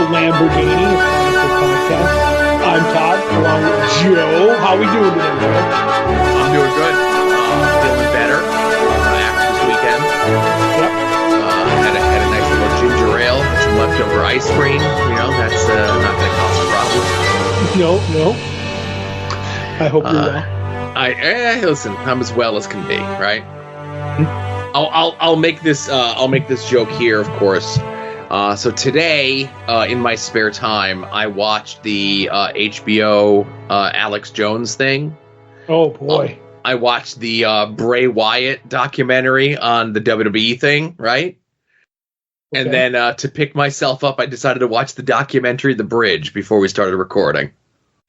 Lamborghini, a Chronicle podcast. I'm Todd, along with Joe. How we doing today, Joe? I'm doing good. Feeling better after this weekend. Yep. Had a nice little ginger ale, some leftover ice cream. You know, that's not going to cause a problem. No. I hope you're well. Listen, I'm as well as can be, right? I'll make this joke here, of course. So today, in my spare time, I watched the HBO Alex Jones thing. Oh boy! I watched the Bray Wyatt documentary on the WWE thing, right? Okay. And then to pick myself up, I decided to watch the documentary The Bridge before we started recording.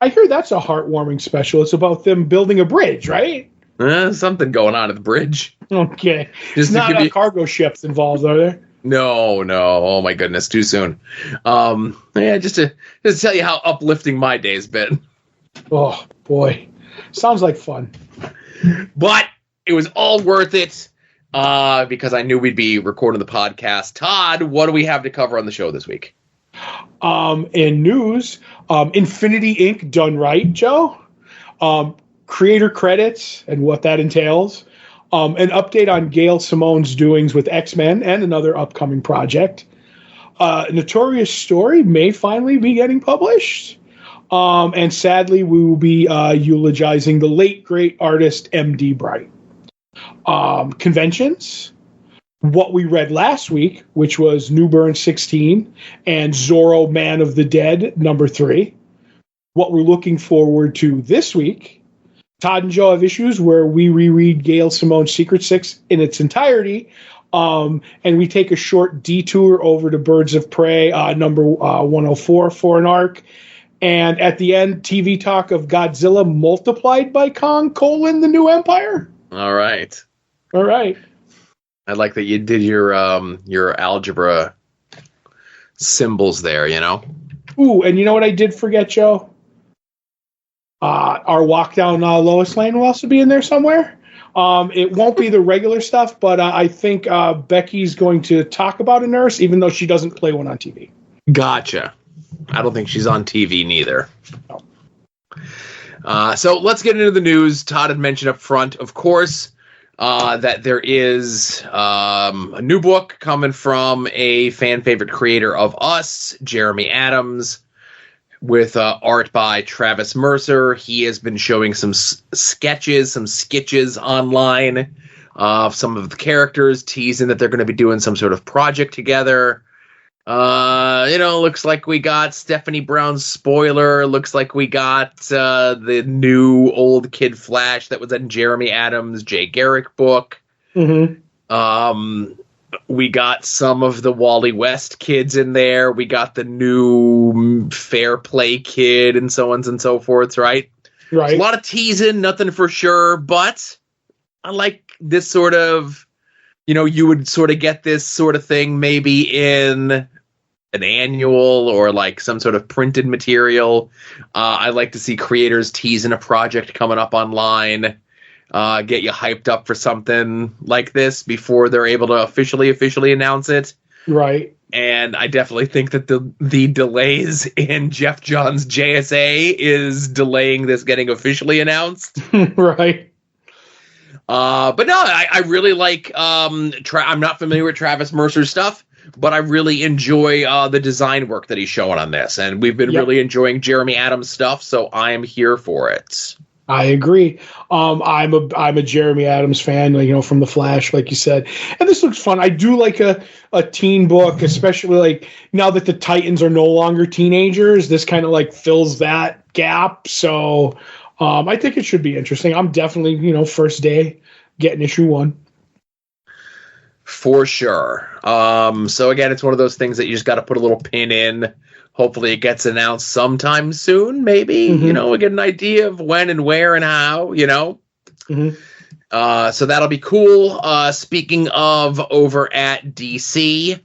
I hear that's a heartwarming special. It's about them building a bridge, right? Something going on at the bridge. Okay. It's not cargo ships involved, are there? No. Oh my goodness, too soon. Just to tell you how uplifting my day's been. Oh boy. Sounds like fun. But it was all worth it because I knew we'd be recording the podcast. Todd, what do we have to cover on the show this week? In news, Infinity Inc. done right, Joe. Creator credits and what that entails. An update on Gail Simone's doings with X-Men and another upcoming project. Notorious Story may finally be getting published. And sadly, we will be eulogizing the late, great artist M.D. Bright. Conventions. What we read last week, which was Newburn 16 and Zorro Man of the Dead #3. What we're looking forward to this week. Todd and Joe have issues where we reread Gail Simone's Secret Six in its entirety. And we take a short detour over to Birds of Prey, number 104 for an arc. And at the end, TV talk of Godzilla multiplied by Kong, the New Empire. All right. I like that you did your algebra symbols there, you know? Ooh, and you know what I did forget, Joe? Our walk down Lois Lane will also be in there somewhere. It won't be the regular stuff, but I think Becky's going to talk about a nurse, even though she doesn't play one on TV. Gotcha. I don't think she's on TV neither. No. So let's get into the news. Todd had mentioned up front, of course, that there is a new book coming from a fan favorite creator of us, Jeremy Adams, with art by Travis Mercer. He has been showing some sketches online of some of the characters, teasing that they're going to be doing some sort of project together. Looks like we got Stephanie Brown's spoiler. Looks like we got the new old Kid Flash that was in Jeremy Adams' Jay Garrick book. Mm-hmm. We got some of the Wally West kids in there. We got the new Fair Play kid and so on and so forth, right? Right. A lot of teasing, nothing for sure, but I like this sort of, you would sort of get this sort of thing maybe in an annual or like some sort of printed material. I like to see creators teasing a project coming up online, get you hyped up for something like this before they're able to officially announce it. Right. And I definitely think that the delays in Jeff Johns' JSA is delaying this getting officially announced. Right. But no, I really like, I'm not familiar with Travis Mercer's stuff, but I really enjoy the design work that he's showing on this. And we've been really enjoying Jeremy Adams stuff, so I am here for it. I agree. I'm a Jeremy Adams fan, from The Flash, like you said. And this looks fun. I do like a teen book, especially like now that the Titans are no longer teenagers. This kind of like fills that gap. So I think it should be interesting. I'm definitely, first day getting issue 1. For sure. So again, it's one of those things that you just got to put a little pin in. Hopefully it gets announced sometime soon, maybe. Mm-hmm. We get an idea of when and where and how, Mm-hmm. So that'll be cool. Speaking of over at DC,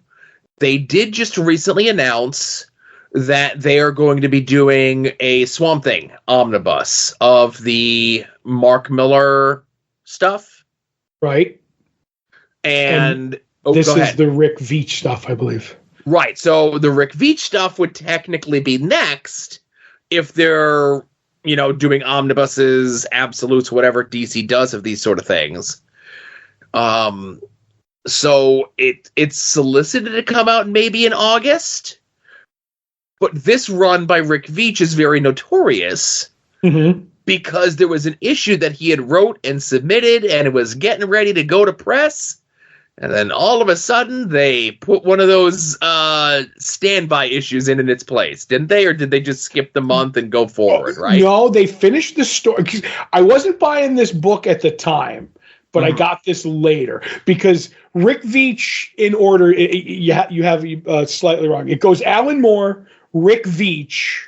they did just recently announce that they are going to be doing a Swamp Thing omnibus of the Mark Miller stuff. Right. And this is the Rick Veitch stuff, I believe. Right. So the Rick Veitch stuff would technically be next if they're, doing omnibuses, absolutes, whatever DC does of these sort of things. So it's solicited to come out maybe in August. But this run by Rick Veitch is very notorious because there was an issue that he had wrote and submitted, and it was getting ready to go to press. And then all of a sudden, they put one of those standby issues in its place, didn't they? Or did they just skip the month and go forward, right? No, they finished the story. I wasn't buying this book at the time, but I got this later. Because Rick Veitch, in order, you have slightly wrong. It goes Alan Moore, Rick Veitch.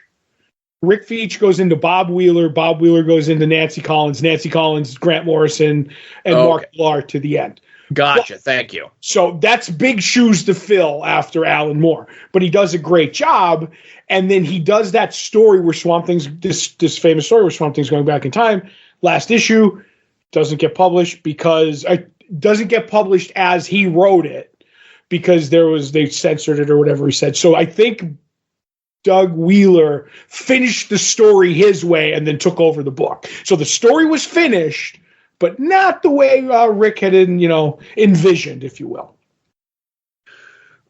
Rick Veitch goes into Bob Wheeler. Bob Wheeler goes into Nancy Collins. Nancy Collins, Grant Morrison, and Mark Millar to the end. Gotcha. Well, thank you. So that's big shoes to fill after Alan Moore, but he does a great job. And then he does that story where Swamp Thing's this famous story where Swamp Thing's going back in time. Last issue doesn't get published because it doesn't get published as he wrote it because they censored it or whatever he said. So I think Doug Wheeler finished the story his way and then took over the book. So the story was finished, but not the way Rick had, envisioned, if you will.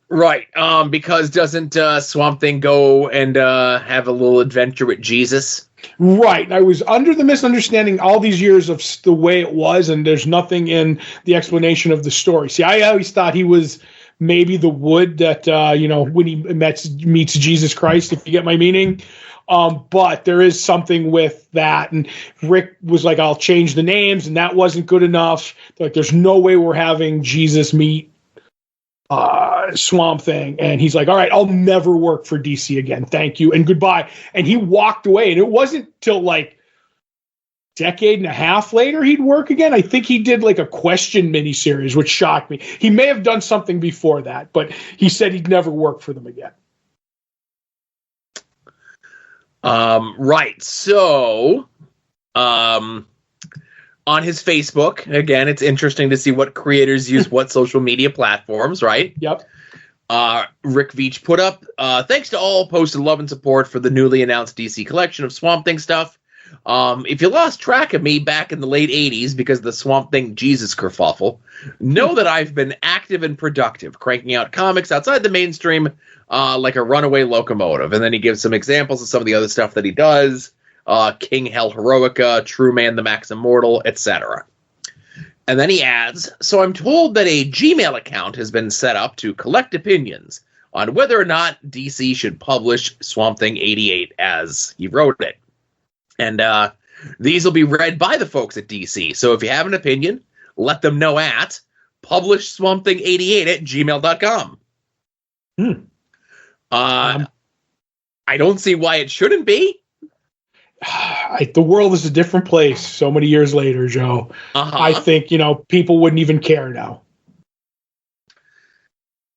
Right, because doesn't Swamp Thing go and have a little adventure with Jesus? Right. I was under the misunderstanding all these years of the way it was, and there's nothing in the explanation of the story. See, I always thought he was maybe the wood that, when he meets Jesus Christ, if you get my meaning. But there is something with that. And Rick was like, I'll change the names. And that wasn't good enough. Like, there's no way we're having Jesus meet Swamp Thing. And he's like, all right, I'll never work for DC again. Thank you. And goodbye. And he walked away. And it wasn't till like decade and a half later he'd work again. I think he did like a Question miniseries, which shocked me. He may have done something before that, but he said he'd never work for them again. Right. So, on his Facebook, again, it's interesting to see what creators use what social media platforms, right? Yep. Rick Veitch put up, thanks to all posted love and support for the newly announced DC collection of Swamp Thing stuff. If you lost track of me back in the late 80s because of the Swamp Thing Jesus kerfuffle, know that I've been active and productive, cranking out comics outside the mainstream like a runaway locomotive. And then he gives some examples of some of the other stuff that he does. King Hell Heroica, True Man the Max Immortal, etc. And then he adds, so I'm told that a Gmail account has been set up to collect opinions on whether or not DC should publish Swamp Thing 88 as he wrote it. And these will be read by the folks at DC. So if you have an opinion, let them know at publishswampthing88@gmail.com. I don't see why it shouldn't be. The world is a different place so many years later, Joe. I think, people wouldn't even care now.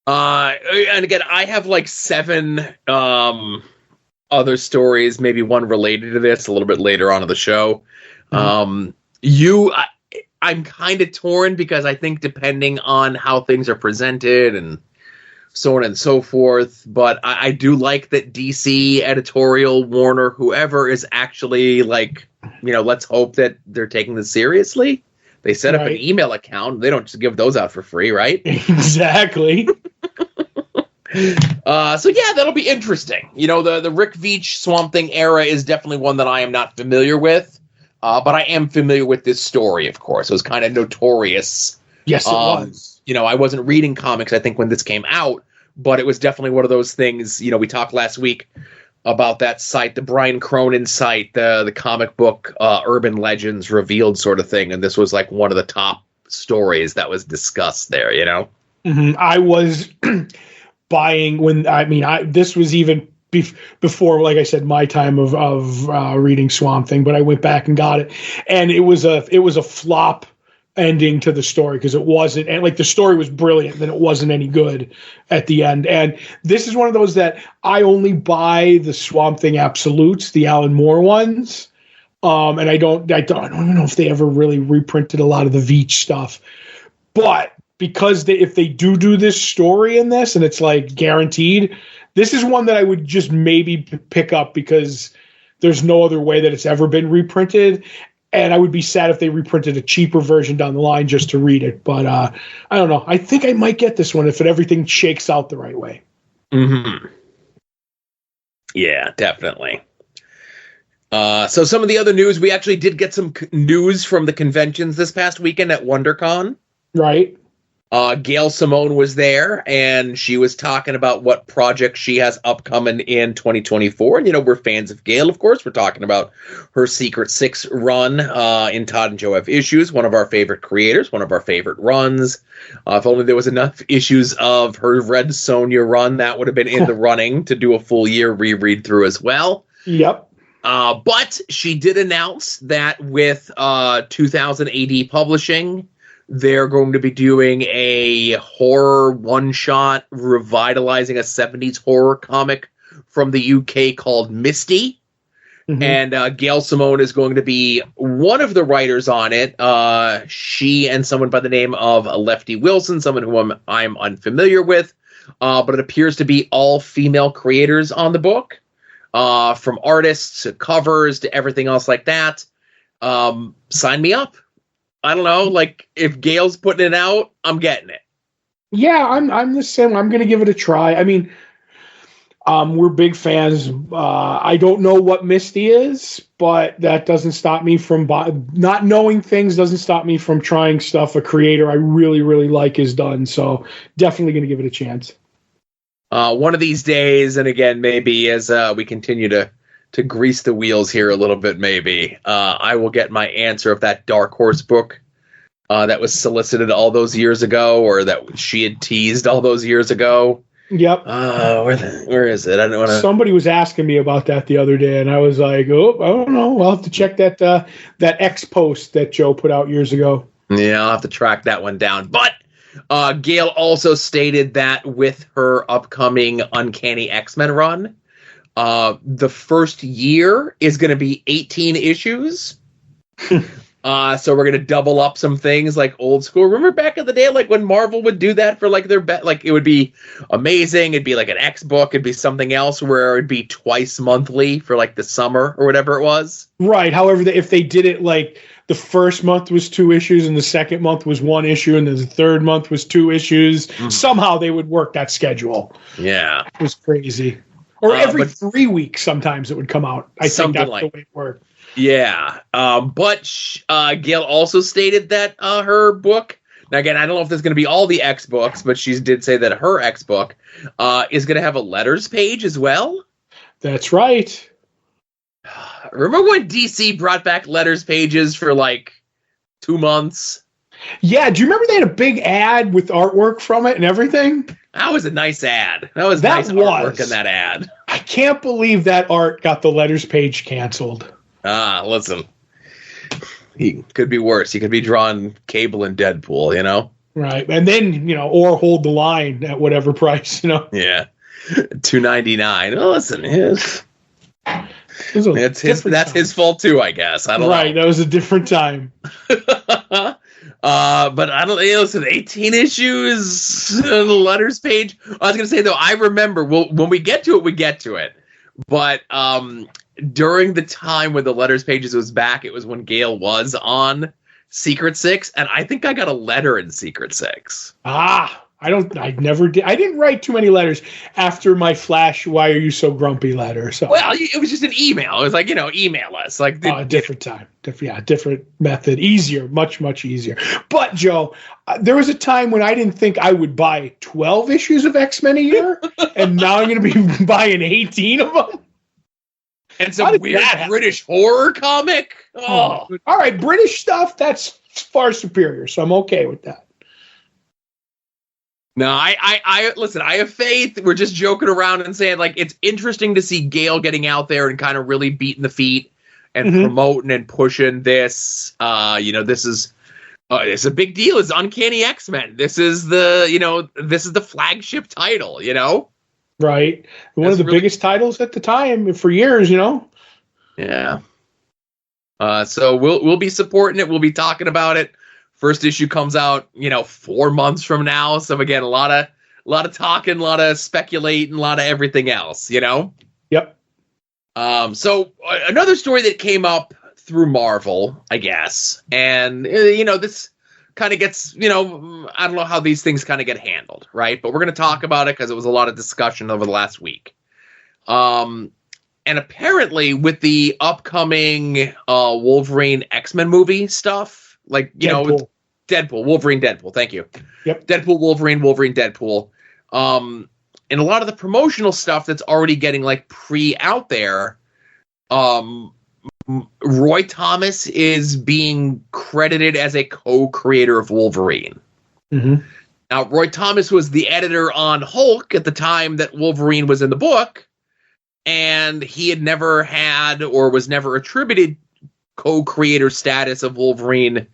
And again, I have like 7 other stories, maybe one related to this a little bit later on in the show. I'm kind of torn because I think depending on how things are presented and so on and so forth, but I do like that DC editorial, Warner, whoever is actually like, let's hope that they're taking this seriously. They set up an email account. They don't just give those out for free, right? Exactly. So yeah, that'll be interesting. The Rick Veitch Swamp Thing era is definitely one that I am not familiar with, but I am familiar with this story, of course. It was kind of notorious. Yes, it was. I wasn't reading comics, I think, when this came out, but it was definitely one of those things. We talked last week about that site, the Brian Cronin site, the comic book Urban Legends Revealed sort of thing, and this was like one of the top stories that was discussed there, I was buying this was even before, like I said, my time of reading Swamp Thing, but I went back and got it, and it was a flop ending to the story because it wasn't, and like the story was brilliant, then it wasn't any good at the end. And this is one of those that I only buy the Swamp Thing absolutes, the Alan Moore ones, and I don't even know if they ever really reprinted a lot of the Veitch stuff, but because if they do this story in this and it's like guaranteed, this is one that I would just maybe pick up because there's no other way that it's ever been reprinted. And I would be sad if they reprinted a cheaper version down the line just to read it. But I don't know. I think I might get this one if everything shakes out the right way. Mm-hmm. Yeah, definitely. So some of the other news, we actually did get some news from the conventions this past weekend at WonderCon. Right. Gail Simone was there, and she was talking about what projects she has upcoming in 2024. And, we're fans of Gail, of course. We're talking about her Secret Six run in Todd and Joe Have Issues, one of our favorite creators, one of our favorite runs. If only there was enough issues of her Red Sonja run, that would have been in the running to do a full year reread through as well. Yep. But she did announce that with 2000 AD Publishing, they're going to be doing a horror one-shot revitalizing a 70s horror comic from the UK called Misty. Mm-hmm. And Gail Simone is going to be one of the writers on it. She and someone by the name of Lefty Wilson, someone who I'm unfamiliar with. But it appears to be all female creators on the book. From artists to covers to everything else like that. Sign me up. I don't know, like, if Gail's putting it out, I'm getting it. Yeah, I'm the same. I'm going to give it a try. I mean, we're big fans. I don't know what Misty is, but that doesn't stop me from not knowing things doesn't stop me from trying stuff a creator I really, really like is done. So definitely going to give it a chance. One of these days, and again, maybe as we continue to grease the wheels here a little bit, maybe I will get my answer of that Dark Horse book that was solicited all those years ago, or that she had teased all those years ago. Yep. Where is it? I don't want to. Somebody was asking me about that the other day, and I was like, "Oh, I don't know. I'll have to check that X post that Joe put out years ago." Yeah, I'll have to track that one down. But Gail also stated that with her upcoming Uncanny X-Men run, the first year is going to be 18 issues. So we're going to double up some things like old school. Remember back in the day, like when Marvel would do that for like their like it would be amazing. It'd be like an X book. It'd be something else where it'd be twice monthly for like the summer or whatever it was. Right. However, if they did it like the first month was 2 issues and the second month was 1 issue and then the third month was 2 issues, somehow they would work that schedule. Yeah. It was crazy. Or every 3 weeks sometimes it would come out. I think that's the way it worked. Yeah. But Gail also stated that her book, now again, I don't know if there's going to be all the X books, but she did say that her X book is going to have a letters page as well. That's right. Remember when DC brought back letters pages for like 2 months? Yeah. Do you remember they had a big ad with artwork from it and everything? That was a nice ad. That was nice artwork in that ad. I can't believe that art got the letters page canceled. Listen. He could be worse. He could be drawing Cable and Deadpool, you know? Right. And then, or hold the line at whatever price, Yeah. $2.99. Well, listen, that's his fault too, I guess. I don't know. Right, that was a different time. But I don't. Listen, 18 issues, the letters page. I was gonna say though, I remember. Well, when we get to it, we get to it. But during the time when the letters pages was back, it was when Gail was on Secret Six, and I think I got a letter in Secret Six. I never did. I didn't write too many letters after my Flash, "Why are you so grumpy?" letter. So well, it was just an email. It was like, email us. Like different time. Different method. Easier, much, much easier. But Joe, there was a time when I didn't think I would buy 12 issues of X-Men a year, and now I'm going to be buying 18 of them. And some weird British horror comic. Oh, all right, British stuff, that's far superior, so I'm okay with that. No, I listen, I have faith. We're just joking around and saying, like, it's interesting to see Gail getting out there and kind of really beating the feet and promoting and pushing this. This is it's a big deal. It's Uncanny X-Men. This is the flagship title, Right. One of the biggest titles at the time for years, Yeah. So we'll be supporting it. We'll be talking about it First issue comes out, 4 months from now. So again, a lot of talking, a lot of speculating, a lot of everything else, Yep. So another story that came up through Marvel, I guess, and this kind of gets, I don't know how these things kind of get handled, right? But we're going to talk about it because it was a lot of discussion over the last week. And apparently with the upcoming Wolverine X-Men movie stuff, like, Deadpool, Wolverine, Deadpool, thank you. Yep. Deadpool, Wolverine, Deadpool. And a lot of the promotional stuff that's already getting like out there, Roy Thomas is being credited as a co-creator of Wolverine. Mm-hmm. Now, Roy Thomas was the editor on Hulk at the time that Wolverine was in the book, and he had never had or was never attributed co-creator status of Wolverine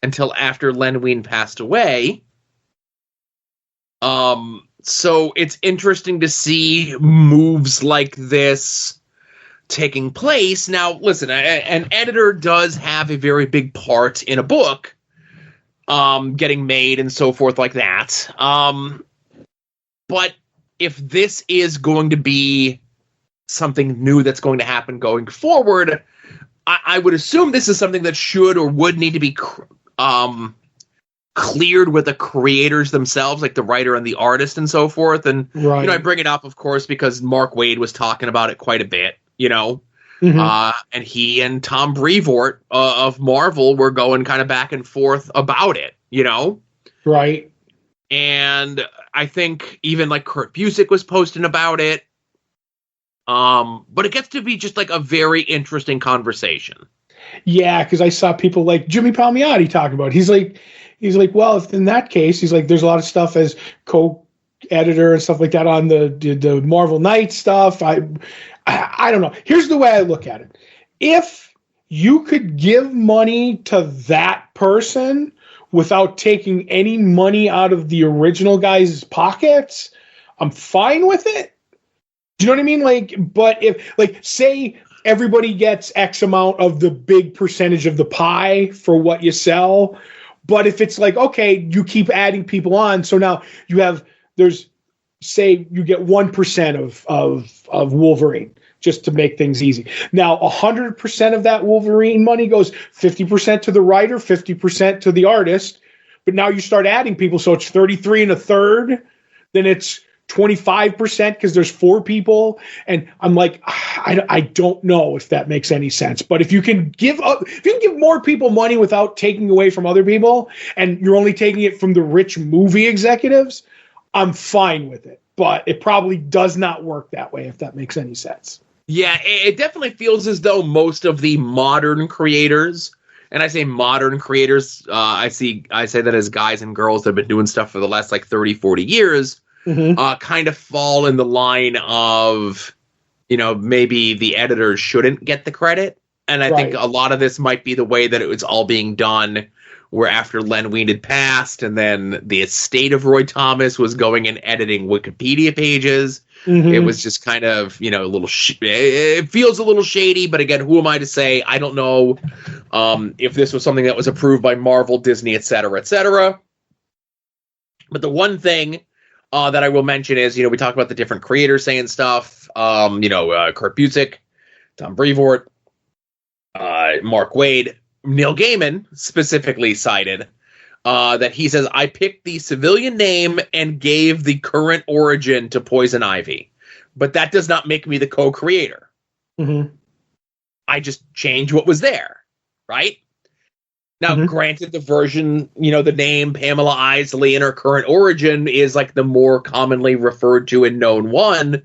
until after Len Wein passed away. So it's interesting to see moves like this taking place. Now, listen, an editor does have a very big part in a book getting made and so forth like that. But if this is going to be something new that's going to happen going forward, I would assume this is something that should or would need to be cleared with the creators themselves, like the writer and the artist and so forth. And, right. I bring it up, of course, because Mark Waid was talking about it quite a bit, Mm-hmm. And he and Tom Brevoort of Marvel were going kind of back and forth about it, Right. And I think even like Kurt Busiek was posting about it. But it gets to be just like a very interesting conversation. Yeah, because I saw people like Jimmy Palmiotti talk about it. He's like, well, if in that case, he's like, there's a lot of stuff as co-editor and stuff like that on the Marvel Knights stuff. I don't know. Here's the way I look at it. If you could give money to that person without taking any money out of the original guy's pockets, I'm fine with it. Do you know what I mean? Like, but if, like, say everybody gets X amount of the big percentage of the pie for what you sell, but if it's like, okay, you keep adding people on, so now say you get 1% of Wolverine, just to make things easy. Now, 100% of that Wolverine money goes 50% to the writer, 50% to the artist, but now you start adding people, so it's 33 and a third, then it's 25% because there's 4 people, and I'm like, I don't know if that makes any sense. But if you can give more people money without taking away from other people, and you're only taking it from the rich movie executives, I'm fine with it. But it probably does not work that way, if that makes any sense. Yeah, it definitely feels as though most of the modern creators, and I say modern creators, I say that as guys and girls that have been doing stuff for the last like 30, 40 years, mm-hmm. Kind of fall in the line of, maybe the editors shouldn't get the credit. And I think a lot of this might be the way that it was all being done, where after Len Wein had passed, and then the estate of Roy Thomas was going and editing Wikipedia pages. Mm-hmm. It was just kind of, a little, it feels a little shady, but again, who am I to say? I don't know if this was something that was approved by Marvel, Disney, et cetera, et cetera. But the one thing that I will mention is, we talk about the different creators saying stuff, Kurt Busiek, Tom Brevoort, Mark Waid. Neil Gaiman specifically cited that he says, I picked the civilian name and gave the current origin to Poison Ivy, but that does not make me the co-creator. Mm-hmm. I just changed what was there, right? Now, mm-hmm. Granted, the version, the name Pamela Isley and her current origin is like the more commonly referred to and known one,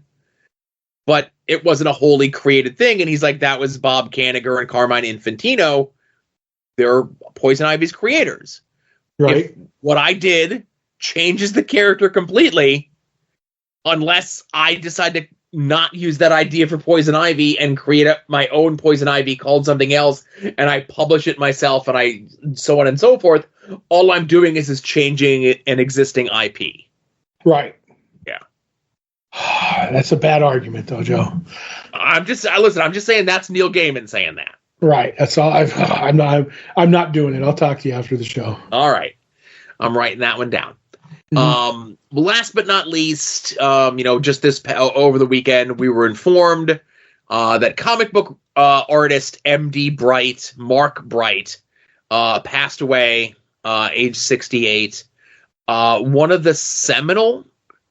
but it wasn't a wholly created thing. And he's like, that was Bob Kanigher and Carmine Infantino. They're Poison Ivy's creators. Right. If what I did changes the character completely, unless I decide to not use that idea for Poison Ivy and create my own Poison Ivy called something else, and I publish it myself, and so on and so forth, all I'm doing is changing an existing IP. Right. Yeah. That's a bad argument, though, Joe. I'm just saying that's Neil Gaiman saying that. Right. That's all. I'm not doing it. I'll talk to you after the show. All right. I'm writing that one down. Last but not least, just over the weekend, we were informed that comic book artist M.D. Bright, Mark Bright, passed away, age 68. One of the seminal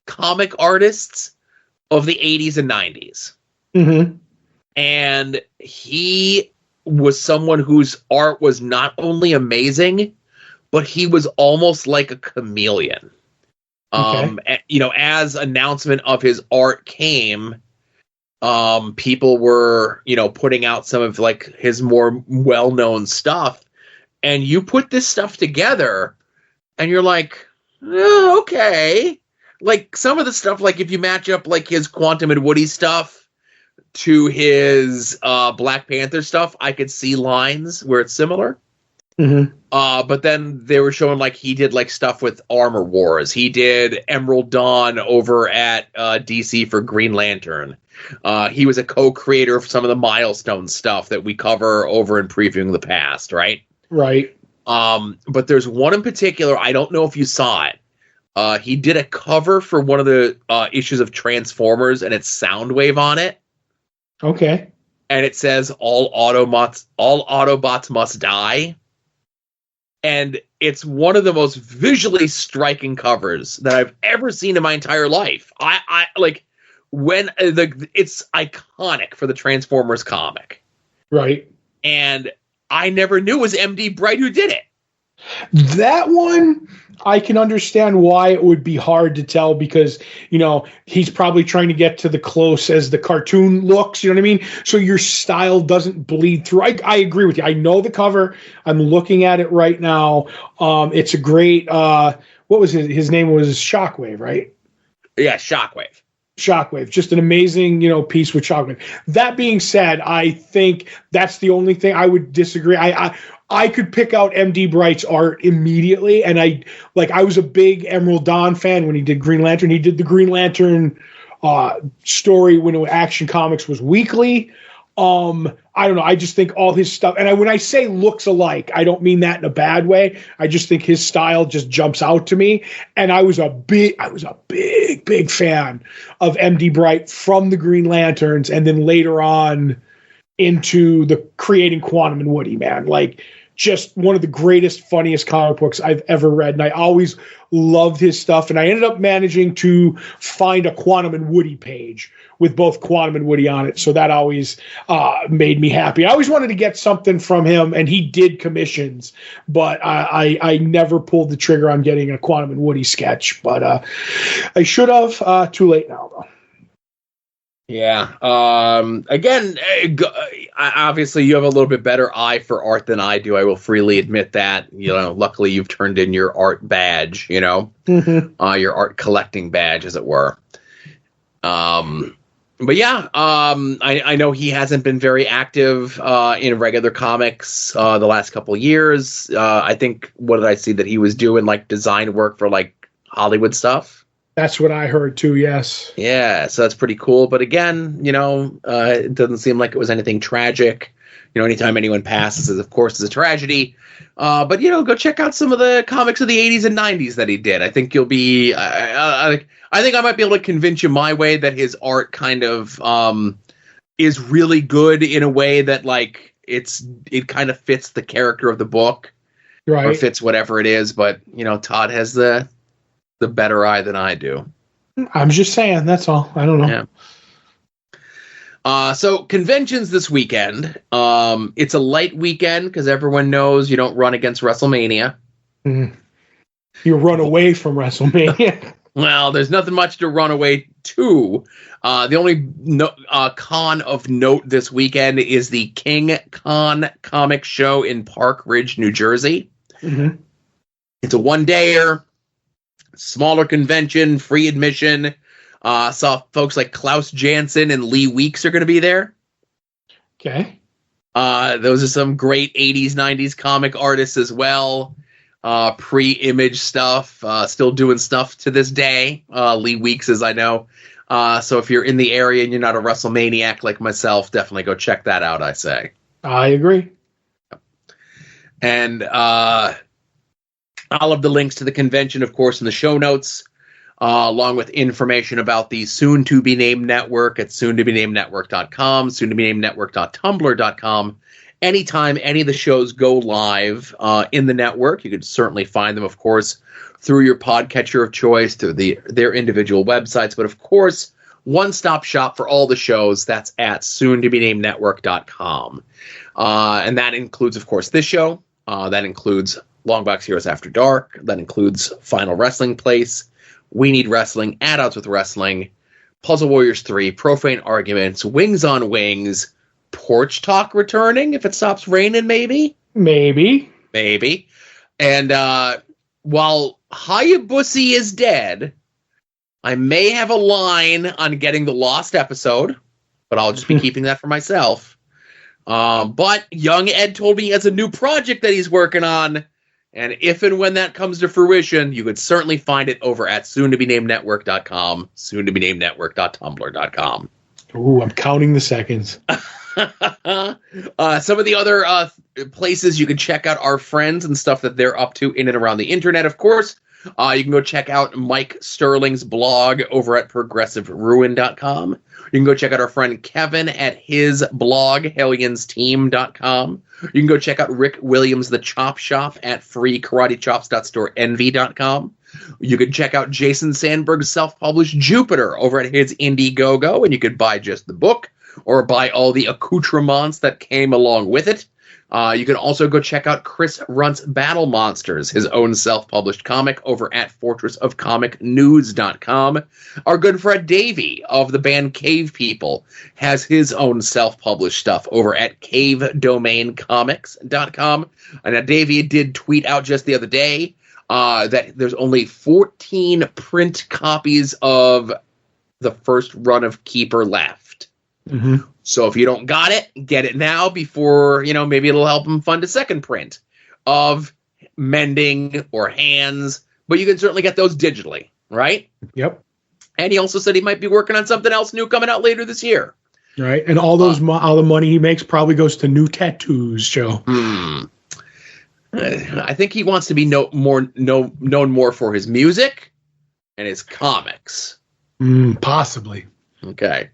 comic artists of the 80s and 90s. Mm-hmm. And he was someone whose art was not only amazing, but he was almost like a chameleon. Okay. As announcement of his art came, people were, putting out some of like his more well-known stuff, and you put this stuff together and you're like, oh, okay. Like some of the stuff, like if you match up like his Quantum and Woody stuff to his Black Panther stuff, I could see lines where it's similar. Mm-hmm. But then they were showing like he did like stuff with Armor Wars. He did Emerald Dawn over at DC for Green Lantern. He was a co-creator of some of the Milestone stuff that we cover over in Previewing the Past, right? Right. But there's one in particular, I don't know if you saw it. He did a cover for one of the issues of Transformers, and it's Soundwave on it. Okay. And it says all Autobots must die. And it's one of the most visually striking covers that I've ever seen in my entire life. I like when it's iconic for the Transformers comic. Right. And I never knew it was M.D. Bright who did it. That one, I can understand why it would be hard to tell because, he's probably trying to get to the close as the cartoon looks, you know what I mean? So your style doesn't bleed through. I agree with you. I know the cover. I'm looking at it right now. It's a great, what was his name was Shockwave, right? Yeah, Shockwave. Shockwave, just an amazing, piece with Shockwave. That being said, I think that's the only thing I would disagree. I could pick out MD Bright's art immediately, and I was a big Emerald Dawn fan when he did Green Lantern. He did the Green Lantern story when Action Comics was weekly. I don't know. I just think all his stuff, and when I say looks alike, I don't mean that in a bad way. I just think his style just jumps out to me. And I was a big fan of MD Bright from the Green Lanterns, and then later on into the creating Quantum and Woody, man. Like, just one of the greatest, funniest comic books I've ever read. And I always loved his stuff. And I ended up managing to find a Quantum and Woody page with both Quantum and Woody on it. So that always made me happy. I always wanted to get something from him, and he did commissions, but I never pulled the trigger on getting a Quantum and Woody sketch. But I should have. Too late now, though. Yeah. Again, obviously you have a little bit better eye for art than I do. I will freely admit that. Luckily you've turned in your art badge, your art collecting badge, as it were. But yeah, I know he hasn't been very active in regular comics the last couple of years. I think, what did I see, that he was doing like design work for like Hollywood stuff? That's what I heard too, yes. Yeah, so that's pretty cool. But again, it doesn't seem like it was anything tragic. Anytime anyone passes, of course, is a tragedy. But, go check out some of the comics of the 80s and 90s that he did. I think you'll be... I think I might be able to convince you my way that his art kind of is really good in a way that, like, it kind of fits the character of the book. Right. Or fits whatever it is. But, Todd has the better eye than I do. I'm just saying, that's all. I don't know. Yeah. So conventions this weekend. It's a light weekend because everyone knows you don't run against WrestleMania. Mm. You run away from WrestleMania. Well, there's nothing much to run away to. The only con of note this weekend is the King Con Comic Show in Park Ridge, New Jersey. Mm-hmm. It's a one-dayer. Smaller convention, free admission. Saw folks like Klaus Janson and Lee Weeks are going to be there. Okay. Those are some great 80s, 90s comic artists as well. Pre-image stuff. Still doing stuff to this day. Lee Weeks, as I know. So if you're in the area and you're not a WrestleManiac like myself, definitely go check that out, I say. I agree. And I'll have the links to the convention, of course, in the show notes, along with information about the soon-to-be-named network at soon-to-be-named-network.com, soon-to-be-named-network.tumblr.com. Anytime any of the shows go live in the network, you can certainly find them, of course, through your podcatcher of choice, through their individual websites. But, of course, one-stop shop for all the shows, that's at soon-to-be-named-network.com. And that includes, of course, this show. That includes Longbox Heroes After Dark. That includes Final Wrestling Place, We Need Wrestling, At Odds with Wrestling, Puzzle Warriors 3, Profane Arguments, Wings on Wings, Porch Talk returning if it stops raining, maybe. And while Hayabusa is dead, I may have a line on getting the lost episode, but I'll just be keeping that for myself. But young Ed told me he has a new project that he's working on, and if and when that comes to fruition, you could certainly find it over at soon-to-be-named-network.com, soon-to-be-named-network.tumblr.com. Ooh, I'm counting the seconds. Some of the other places you can check out our friends and stuff that they're up to in and around the internet, of course. You can go check out Mike Sterling's blog over at progressiveruin.com. You can go check out our friend Kevin at his blog, helliansteam.com. You can go check out Rick Williams' The Chop Shop at freekaratechops.storeenvy.com. You can check out Jason Sandberg's self-published Jupiter over at his Indiegogo, and you could buy just the book or buy all the accoutrements that came along with it. You can also go check out Chris Runt's Battle Monsters, his own self-published comic, over at fortressofcomicnews.com. Our good friend Davey of the band Cave People has his own self-published stuff over at cavedomaincomics.com. And Davey did tweet out just the other day that there's only 14 print copies of the first run of Keeper left. Mm-hmm. So if you don't got it, get it now before, maybe it'll help him fund a second print of Mending or Hands. But you can certainly get those digitally, right? Yep. And he also said he might be working on something more new coming out later this year. Right. And all those all the money he makes probably goes to new tattoos, Joe. I think he wants to be known more for his music and his comics. Possibly. Okay.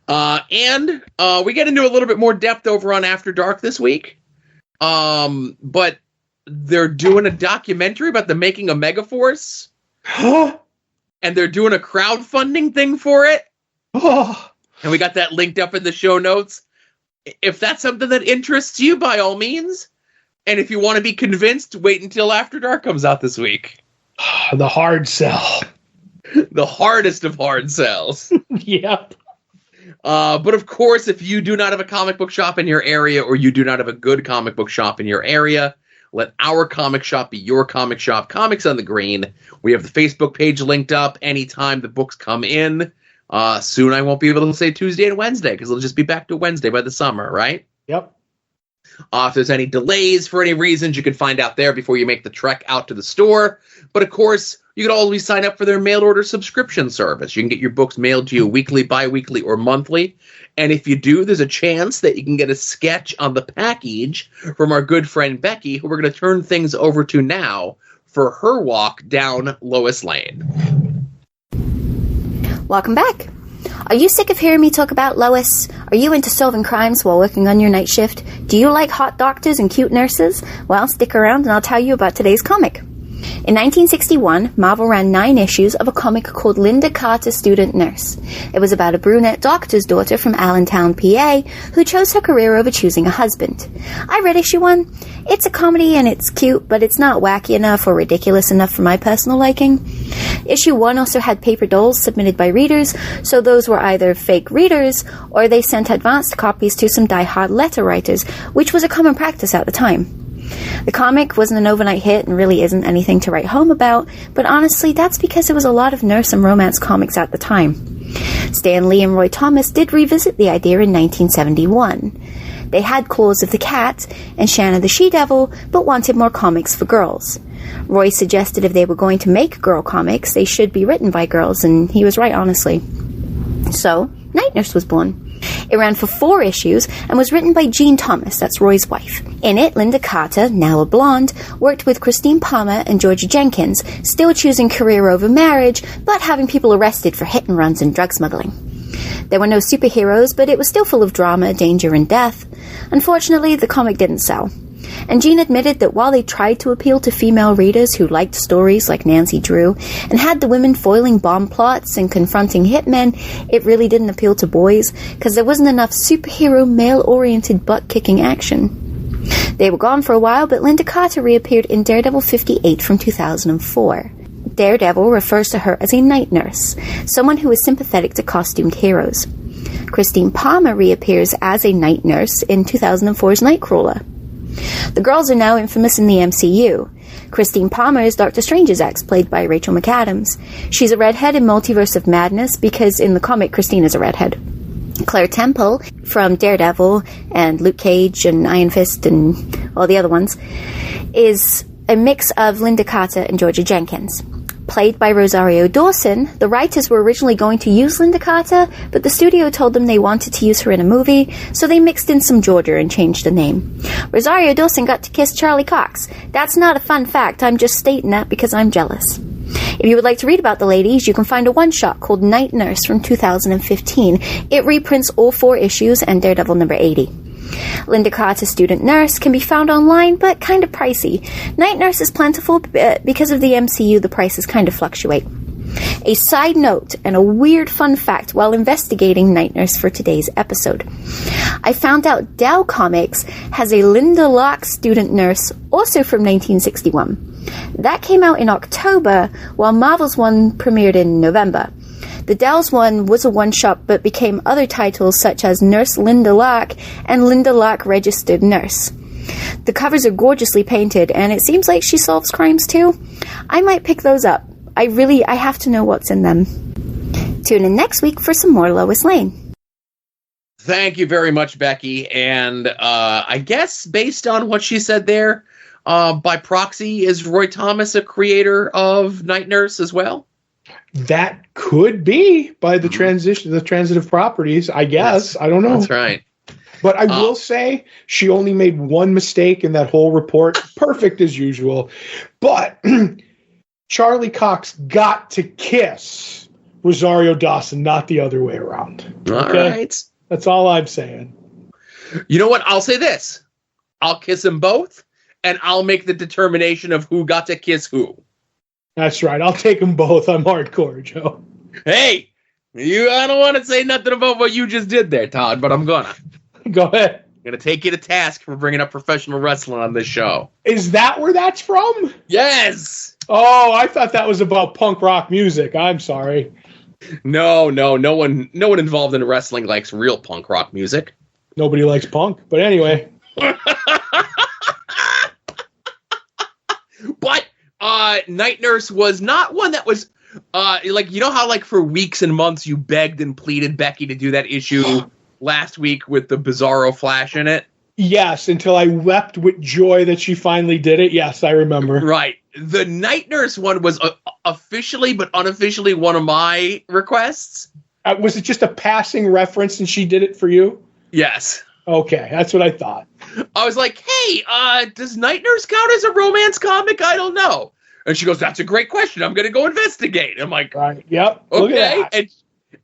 And we get into a little bit more depth over on After Dark this week. But they're doing a documentary about the making of Megaforce. And they're doing a crowdfunding thing for it. And we got that linked up in the show notes. If that's something that interests you, by all means. And if you want to be convinced, wait until After Dark comes out this week. The hard sell. The hardest of hard sells. Yep. But of course, if you do not have a comic book shop in your area, or you do not have a good comic book shop in your area, let our comic shop be your comic shop. Comics on the Green. We have the Facebook page linked up anytime the books come in. Soon I won't be able to say Tuesday and Wednesday because it'll just be back to Wednesday by the summer, right? Yep. If there's any delays for any reasons, you can find out there before you make the trek out to the store. But of course, you can always sign up for their mail order subscription service. You can get your books mailed to you weekly, bi-weekly, or monthly. And if you do, there's a chance that you can get a sketch on the package from our good friend Becky, who we're going to turn things over to now for her walk down Lois Lane. Welcome back. Are you sick of hearing me talk about Lois? Are you into solving crimes while working on your night shift? Do you like hot doctors and cute nurses? Well, stick around and I'll tell you about today's comic. In 1961, Marvel ran 9 issues of a comic called Linda Carter, Student Nurse. It was about a brunette doctor's daughter from Allentown, PA, who chose her career over choosing a husband. I read issue 1. It's a comedy and it's cute, but it's not wacky enough or ridiculous enough for my personal liking. Issue 1 also had paper dolls submitted by readers, so those were either fake readers or they sent advanced copies to some die-hard letter writers, which was a common practice at the time. The comic wasn't an overnight hit and really isn't anything to write home about, but honestly, that's because there was a lot of nurse and romance comics at the time. Stan Lee and Roy Thomas did revisit the idea in 1971. They had Claws of the Cat and Shanna the She-Devil, but wanted more comics for girls. Roy suggested if they were going to make girl comics, they should be written by girls, and he was right, honestly. So, Night Nurse was born. It ran for 4 issues and was written by Jean Thomas, that's Roy's wife. In it, Linda Carter, now a blonde, worked with Christine Palmer and Georgia Jenkins, still choosing career over marriage, but having people arrested for hit and runs and drug smuggling. There were no superheroes, but it was still full of drama, danger, and death. Unfortunately, the comic didn't sell. And Jean admitted that while they tried to appeal to female readers who liked stories like Nancy Drew, and had the women foiling bomb plots and confronting hitmen, it really didn't appeal to boys, because there wasn't enough superhero male-oriented butt-kicking action. They were gone for a while, but Linda Carter reappeared in Daredevil 58 from 2004. Daredevil refers to her as a night nurse, someone who is sympathetic to costumed heroes. Christine Palmer reappears as a night nurse in 2004's Nightcrawler. The girls are now infamous in the MCU. Christine Palmer is Doctor Strange's ex, played by Rachel McAdams. She's a redhead in Multiverse of Madness because in the comic Christine is a redhead. Claire Temple from Daredevil and Luke Cage and Iron Fist and all the other ones is a mix of Linda Carter and Georgia Jenkins. Played by Rosario Dawson, the writers were originally going to use Linda Carter, but the studio told them they wanted to use her in a movie, so they mixed in some Georgia and changed the name. Rosario Dawson got to kiss Charlie Cox. That's not a fun fact, I'm just stating that because I'm jealous. If you would like to read about the ladies, you can find a one-shot called Night Nurse from 2015. It reprints all 4 issues and Daredevil number 80. Linda Carter Student Nurse can be found online, but kind of pricey. Night Nurse is plentiful, but because of the MCU, the prices kind of fluctuate. A side note and a weird fun fact while investigating Night Nurse for today's episode. I found out Dow Comics has a Linda Locke Student Nurse, also from 1961. That came out in October, while Marvel's one premiered in November. The Dow's one was a one-shot but became other titles such as Nurse Linda Locke and Linda Locke Registered Nurse. The covers are gorgeously painted and it seems like she solves crimes too. I might pick those up. I have to know what's in them. Tune in next week for some more Lois Lane. Thank you very much, Becky. And I guess based on what she said there, by proxy, is Roy Thomas a creator of Night Nurse as well? That could be by the transitive properties, I guess. I don't know. That's right. But I will say she only made one mistake in that whole report. Perfect as usual. But Charlie Cox got to kiss Rosario Dawson, not the other way around. All right. That's all I'm saying. You know what? I'll say this. I'll kiss them both, and I'll make the determination of who got to kiss who. That's right. I'll take them both. I'm hardcore, Joe. Hey, I don't want to say nothing about what you just did there, Todd, but I'm gonna. Go ahead. I'm gonna take you to task for bringing up professional wrestling on this show. Is that where that's from? Yes. Oh, I thought that was about punk rock music. I'm sorry. No one involved in wrestling likes real punk rock music. Nobody likes punk, but anyway. But Night Nurse was not one that was like, you know how like for weeks and months you begged and pleaded Becky to do that issue last week with the Bizarro Flash in it? Yes, until I wept with joy that she finally did it. Yes, I remember. Right. The Night Nurse one was officially but unofficially one of my requests. Was it just a passing reference and she did it for you? Yes. Okay, that's what I thought. I was like, hey, does Night Nurse count as a romance comic? I don't know. And she goes, that's a great question. I'm going to go investigate. I'm like, right, yep. Okay.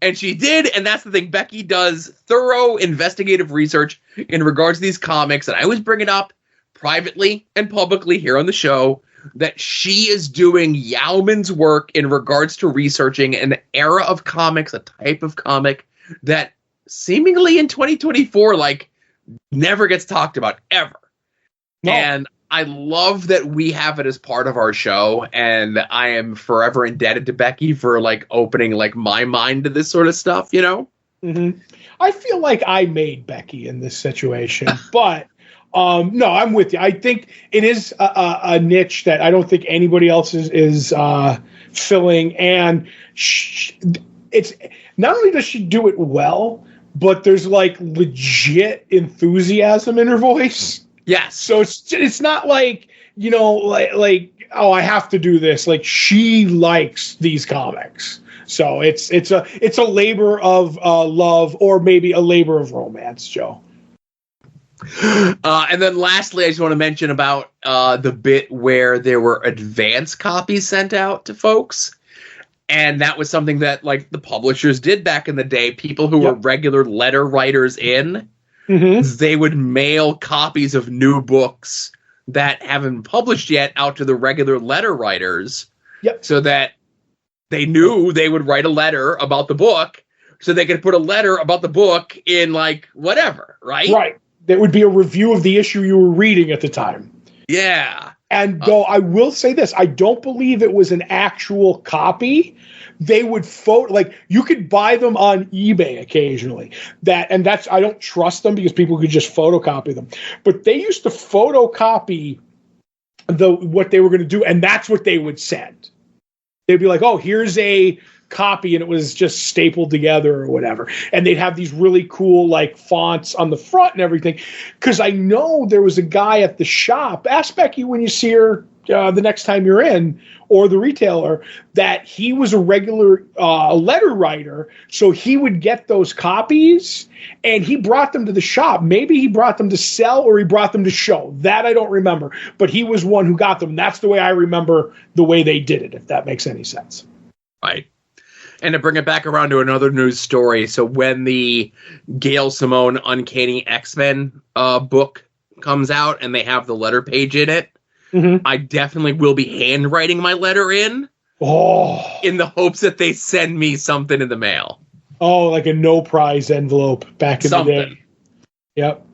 And she did, and that's the thing. Becky does thorough investigative research in regards to these comics, and I always bring it up privately and publicly here on the show that she is doing yeoman's work in regards to researching an era of comics, a type of comic that seemingly in 2024, like, never gets talked about ever. No. And I love that we have it as part of our show, and I am forever indebted to Becky for like opening like my mind to this sort of stuff, you know? Mm-hmm. I feel like I made Becky in this situation, but no, I'm with you. I think it is a niche that I don't think anybody else is filling, and it's not only does she do it well, but there's like legit enthusiasm in her voice. Yes. So it's not like, like oh, I have to do this. Like, she likes these comics. So it's a labor of love, or maybe a labor of romance, Joe. And then lastly, I just want to mention about the bit where there were advance copies sent out to folks. And that was something that, like, the publishers did back in the day. People who were regular letter writers they would mail copies of new books that haven't been published yet out to the regular letter writers. So that they knew they would write a letter about the book, so they could put a letter about the book in, like, whatever, right? Right. That would be a review of the issue you were reading at the time. Yeah. And though I will say this, I don't believe it was an actual copy. They would like, you could buy them on eBay occasionally. That's I don't trust them because people could just photocopy them. But they used to photocopy what they were going to do, and that's what they would send. They'd be like, oh, here's a copy, and it was just stapled together or whatever. And they'd have these really cool, like, fonts on the front and everything. Because I know there was a guy at the shop, ask Becky when you see her the next time you're in, or the retailer, that he was a regular letter writer, so he would get those copies, and he brought them to the shop. Maybe he brought them to sell, or he brought them to show. That I don't remember. But he was one who got them. That's the way I remember the way they did it, if that makes any sense. Right. And to bring it back around to another news story, so when the Gail Simone Uncanny X-Men book comes out and they have the letter page in it, I definitely will be handwriting my letter in the hopes that they send me something in the mail. Oh, like a no prize envelope back in the day. Yep.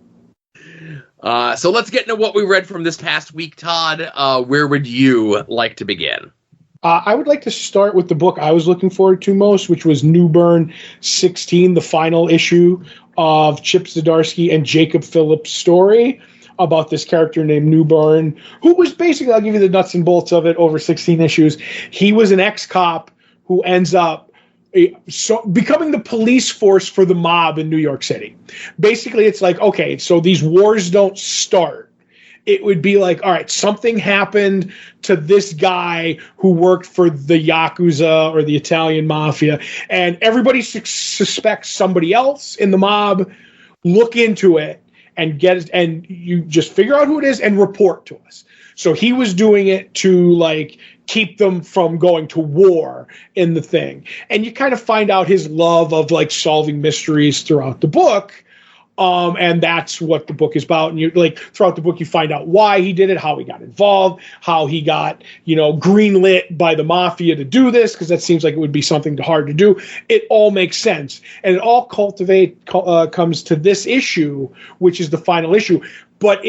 So let's get into what we read from this past week, Todd. Where would you like to begin? I would like to start with the book I was looking forward to most, which was Newburn 16, the final issue of Chip Zdarsky and Jacob Phillips' story about this character named Newburn, who was basically, I'll give you the nuts and bolts of it, over 16 issues. He was an ex-cop who ends up becoming the police force for the mob in New York City. Basically, it's like, okay, so these wars don't start. It would be like, all right, something happened to this guy who worked for the Yakuza or the Italian Mafia, and everybody suspects somebody else in the mob. Look into it and and you just figure out who it is and report to us. So he was doing it to, like, keep them from going to war in the thing. And you kind of find out his love of, like, solving mysteries throughout the book. And that's what the book is about. And you, like, throughout the book, you find out why he did it, how he got involved, how he got, greenlit by the mafia to do this, because that seems like it would be something hard to do. It all makes sense. And it all comes to this issue, which is the final issue. But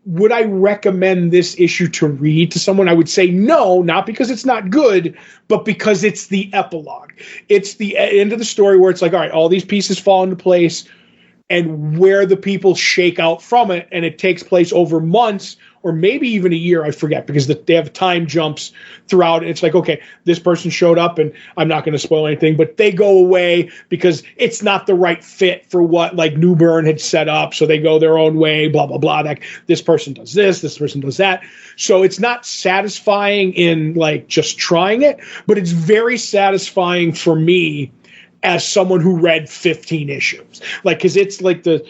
would I recommend this issue to read to someone? I would say no, not because it's not good, but because it's the epilogue. It's the end of the story where it's like, all right, all these pieces fall into place, and where the people shake out from it, and it takes place over months or maybe even a year, I forget, because they have time jumps throughout. It's like, okay, this person showed up, and I'm not going to spoil anything, but they go away because it's not the right fit for what, like, Newburn had set up, so they go their own way, blah, blah, blah. Like, this person does this person does that. So it's not satisfying in, like, just trying it, but it's very satisfying for me as someone who read 15 issues. Like, because it's like the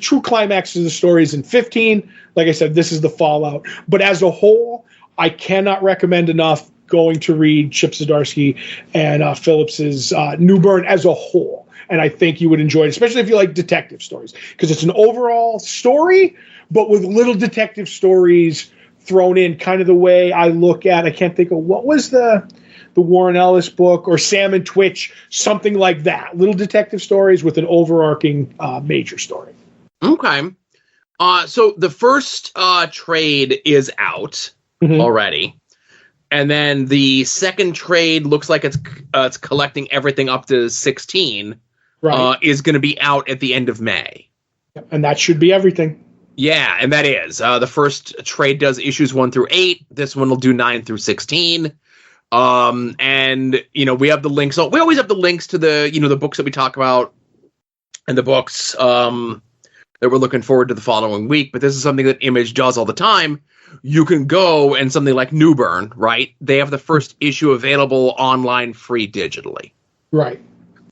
true climax of the story is in 15. Like I said, this is the fallout. But as a whole, I cannot recommend enough going to read Chip Zdarsky and Phillips's Newburn as a whole. And I think you would enjoy it, especially if you like detective stories, because it's an overall story, but with little detective stories thrown in, kind of the way I look at, I can't think of, what was the Warren Ellis book, or Sam and Twitch, something like that. Little detective stories with an overarching major story. Okay. So the first trade is out already. And then the second trade looks like it's collecting everything up to 16. Right. Is going to be out at the end of May. And that should be everything. Yeah, and that is. The first trade does issues 1 through 8. This one will do 9 through 16. And, we have the links. So we always have the links to the, the books that we talk about, and the books, that we're looking forward to the following week, but this is something that Image does all the time. You can go and something like New Bern, right? They have the first issue available online free digitally. Right.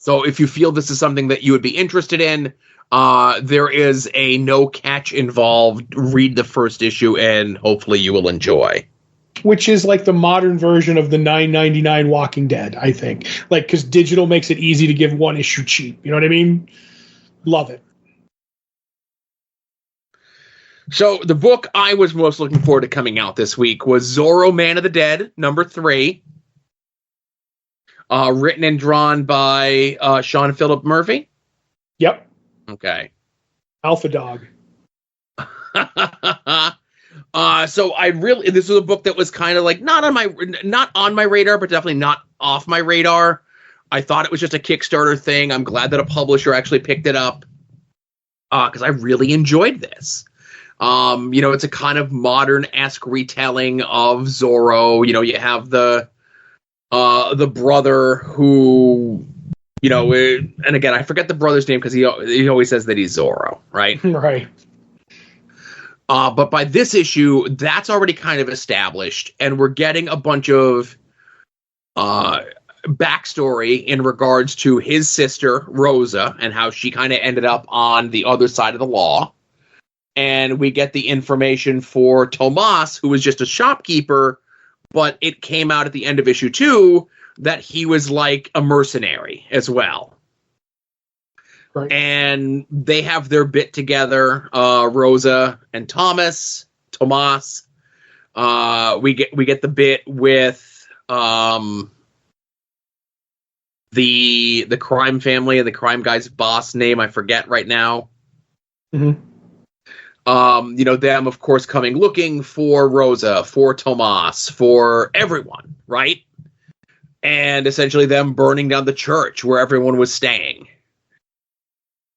So if you feel this is something that you would be interested in, there is a no catch involved. Read the first issue and hopefully you will enjoy. Which is like the modern version of the $9.99 Walking Dead, I think. Like, because digital makes it easy to give one issue cheap. You know what I mean? Love it. So the book I was most looking forward to coming out this week was Zorro, Man of the Dead, number 3. Written and drawn by Sean Phillip Murphy. Yep. Okay. Alpha Dog. So this was a book that was kind of like not on my radar, but definitely not off my radar. I thought it was just a Kickstarter thing. I'm glad that a publisher actually picked it up because I really enjoyed this. It's a kind of modern-esque retelling of Zorro. You have the brother who, and again, I forget the brother's name because he always says that he's Zorro, right? Right. But by this issue, that's already kind of established, and we're getting a bunch of backstory in regards to his sister, Rosa, and how she kind of ended up on the other side of the law. And we get the information for Tomas, who was just a shopkeeper, but it came out at the end of issue 2 that he was like a mercenary as well. Right. And they have their bit together, Rosa and Tomas. We get the bit with the crime family and the crime guy's boss name I forget right now. Mm-hmm. Them of course coming looking for Rosa, for Tomas, for everyone, right? And essentially them burning down the church where everyone was staying.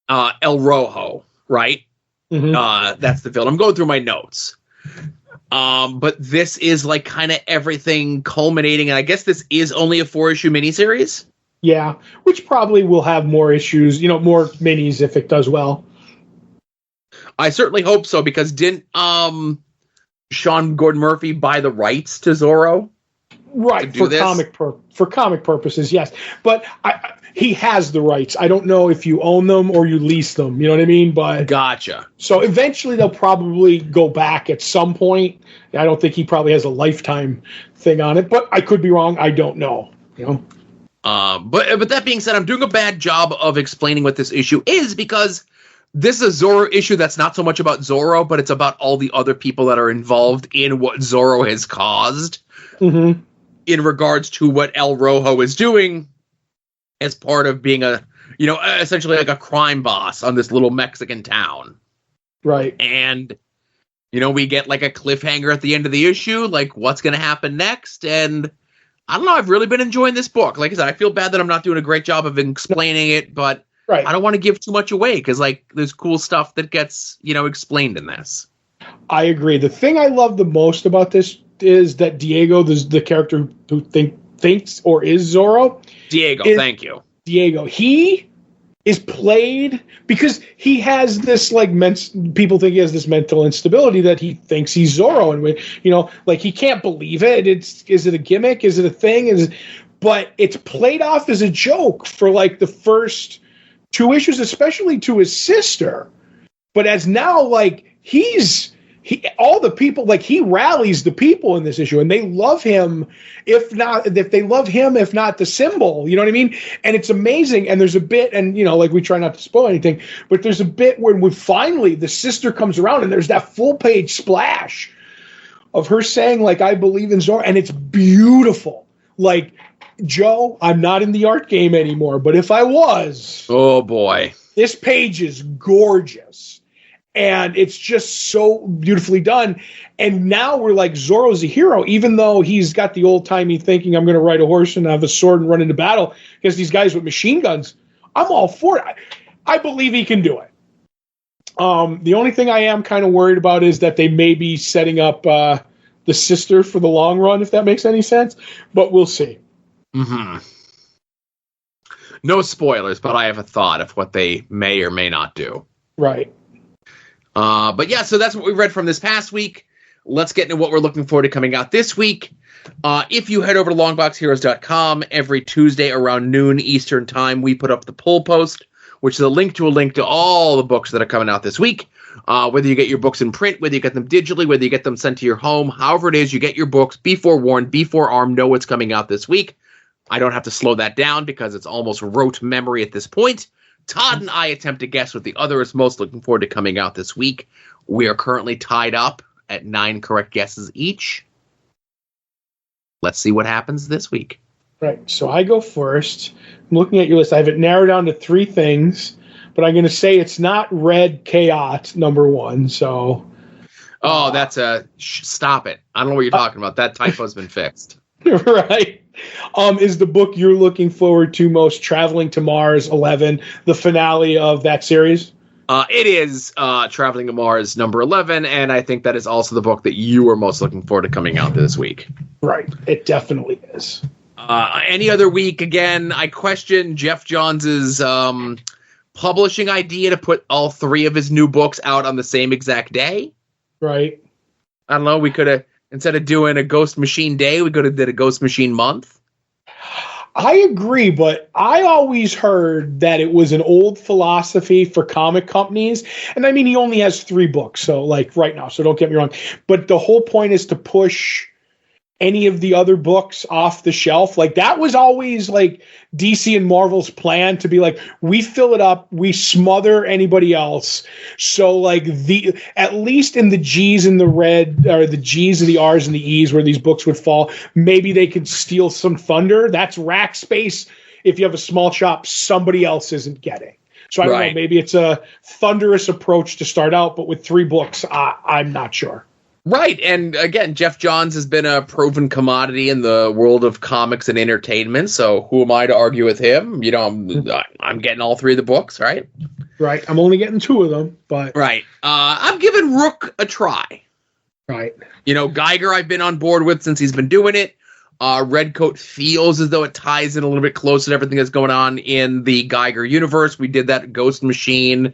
El Rojo, right? Mm-hmm. That's the film. I'm going through my notes. But this is like kind of everything culminating, and I guess this is only a 4-issue miniseries. Yeah, which probably will have more issues, more minis if it does well. I certainly hope so, because didn't Sean Gordon Murphy buy the rights to Zorro? Right, for comic purposes, yes. But he has the rights. I don't know if you own them or you lease them. You know what I mean? But gotcha. So eventually they'll probably go back at some point. I don't think he probably has a lifetime thing on it, but I could be wrong. I don't know. But that being said, I'm doing a bad job of explaining what this issue is, because this is a Zorro issue that's not so much about Zorro, but it's about all the other people that are involved in what Zorro has caused. Mm-hmm. In regards to what El Rojo is doing as part of being essentially like a crime boss on this little Mexican town. Right. And, we get like a cliffhanger at the end of the issue, like what's going to happen next. And I don't know, I've really been enjoying this book. Like I said, I feel bad that I'm not doing a great job of explaining it, but right. I don't want to give too much away because like there's cool stuff that gets, explained in this. I agree. The thing I love the most about this is that Diego, the character who thinks or is Zorro. Thank you. Diego. He is played because he has this people think he has this mental instability that he thinks he's Zorro, and he can't believe it. Is it a gimmick? Is it a thing? But it's played off as a joke for like the first 2 issues, especially to his sister. But as now, all the people, he rallies the people in this issue, and they love him. If not the symbol, you know what I mean? And it's amazing. And there's a bit, and we try not to spoil anything, but there's a bit when finally the sister comes around, and there's that full page splash of her saying I believe in Zorro, and it's beautiful. Joe, I'm not in the art game anymore, but if I was, oh boy, this page is gorgeous. And it's just so beautifully done. And now we're like, Zorro's a hero, even though he's got the old-timey thinking, I'm going to ride a horse and have a sword and run into battle against these guys with machine guns. I'm all for it. I believe he can do it. The only thing I am kind of worried about is that they may be setting up the sister for the long run, if that makes any sense. But we'll see. Mm-hmm. No spoilers, but I have a thought of what they may or may not do. Right. But yeah, so that's what we read from this past week. Let's get into what we're looking forward to coming out this week. If you head over to longboxheroes.com, every Tuesday around noon Eastern time, we put up the poll post, which is a link to all the books that are coming out this week. Whether you get your books in print, whether you get them digitally, whether you get them sent to your home, however it is, you get your books, be forewarned, be forearmed, know what's coming out this week. I don't have to slow that down because it's almost rote memory at this point. Todd and I attempt to guess what the other is most looking forward to coming out this week. We are currently tied up at 9 correct guesses each. Let's see what happens this week. Right. So I go first. I'm looking at your list. I have it narrowed down to 3 things, but I'm going to say it's not Red Chaos number 1. So. Oh, that's stop it. I don't know what you're talking about. That typo's been fixed. Right. Is the book you're looking forward to most Traveling to Mars 11, the finale of that series? It is Traveling to Mars number 11, and I think that is also the book that you are most looking forward to coming out this week. Right. It definitely is. Any other week, again, I question Jeff Johns' publishing idea to put all 3 of his new books out on the same exact day. Right. I don't know, we could have, instead of doing a Ghost Machine Day, we could have did a Ghost Machine Month. I agree, but I always heard that it was an old philosophy for comic companies. And I mean, he only has 3 books, so like right now, so don't get me wrong. But the whole point is to push any of the other books off the shelf. Like that was always like DC and Marvel's plan to be like, we fill it up, we smother anybody else. So like at least in the G's and the red, or the G's and the R's and the E's where these books would fall, maybe they could steal some thunder. That's rack space. If you have a small shop, somebody else isn't getting. So I don't know, maybe it's a thunderous approach to start out, but with 3 books, I'm not sure. Right, and again, Jeff Johns has been a proven commodity in the world of comics and entertainment, so who am I to argue with him? You know, I'm getting all 3 of the books, right? Right, I'm only getting 2 of them, but... Right, I'm giving Rook a try. Right. You know, Geiger I've been on board with since he's been doing it. Redcoat feels as though it ties in a little bit closer to everything that's going on in the Geiger universe. We did that Ghost Machine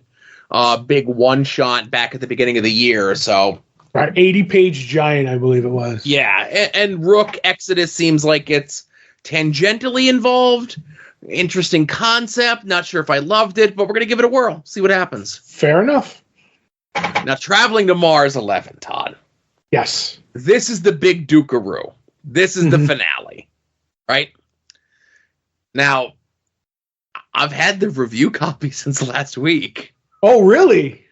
big one-shot back at the beginning of the year, so... Right, 80-page giant, I believe it was. Yeah, and Rook Exodus seems like it's tangentially involved. Interesting concept. Not sure if I loved it, but we're going to give it a whirl. See what happens. Fair enough. Now, Traveling to Mars 11, Todd. Yes. This is the big Dukaroo. This is the finale, right? Now, I've had the review copy since last week. Oh, really?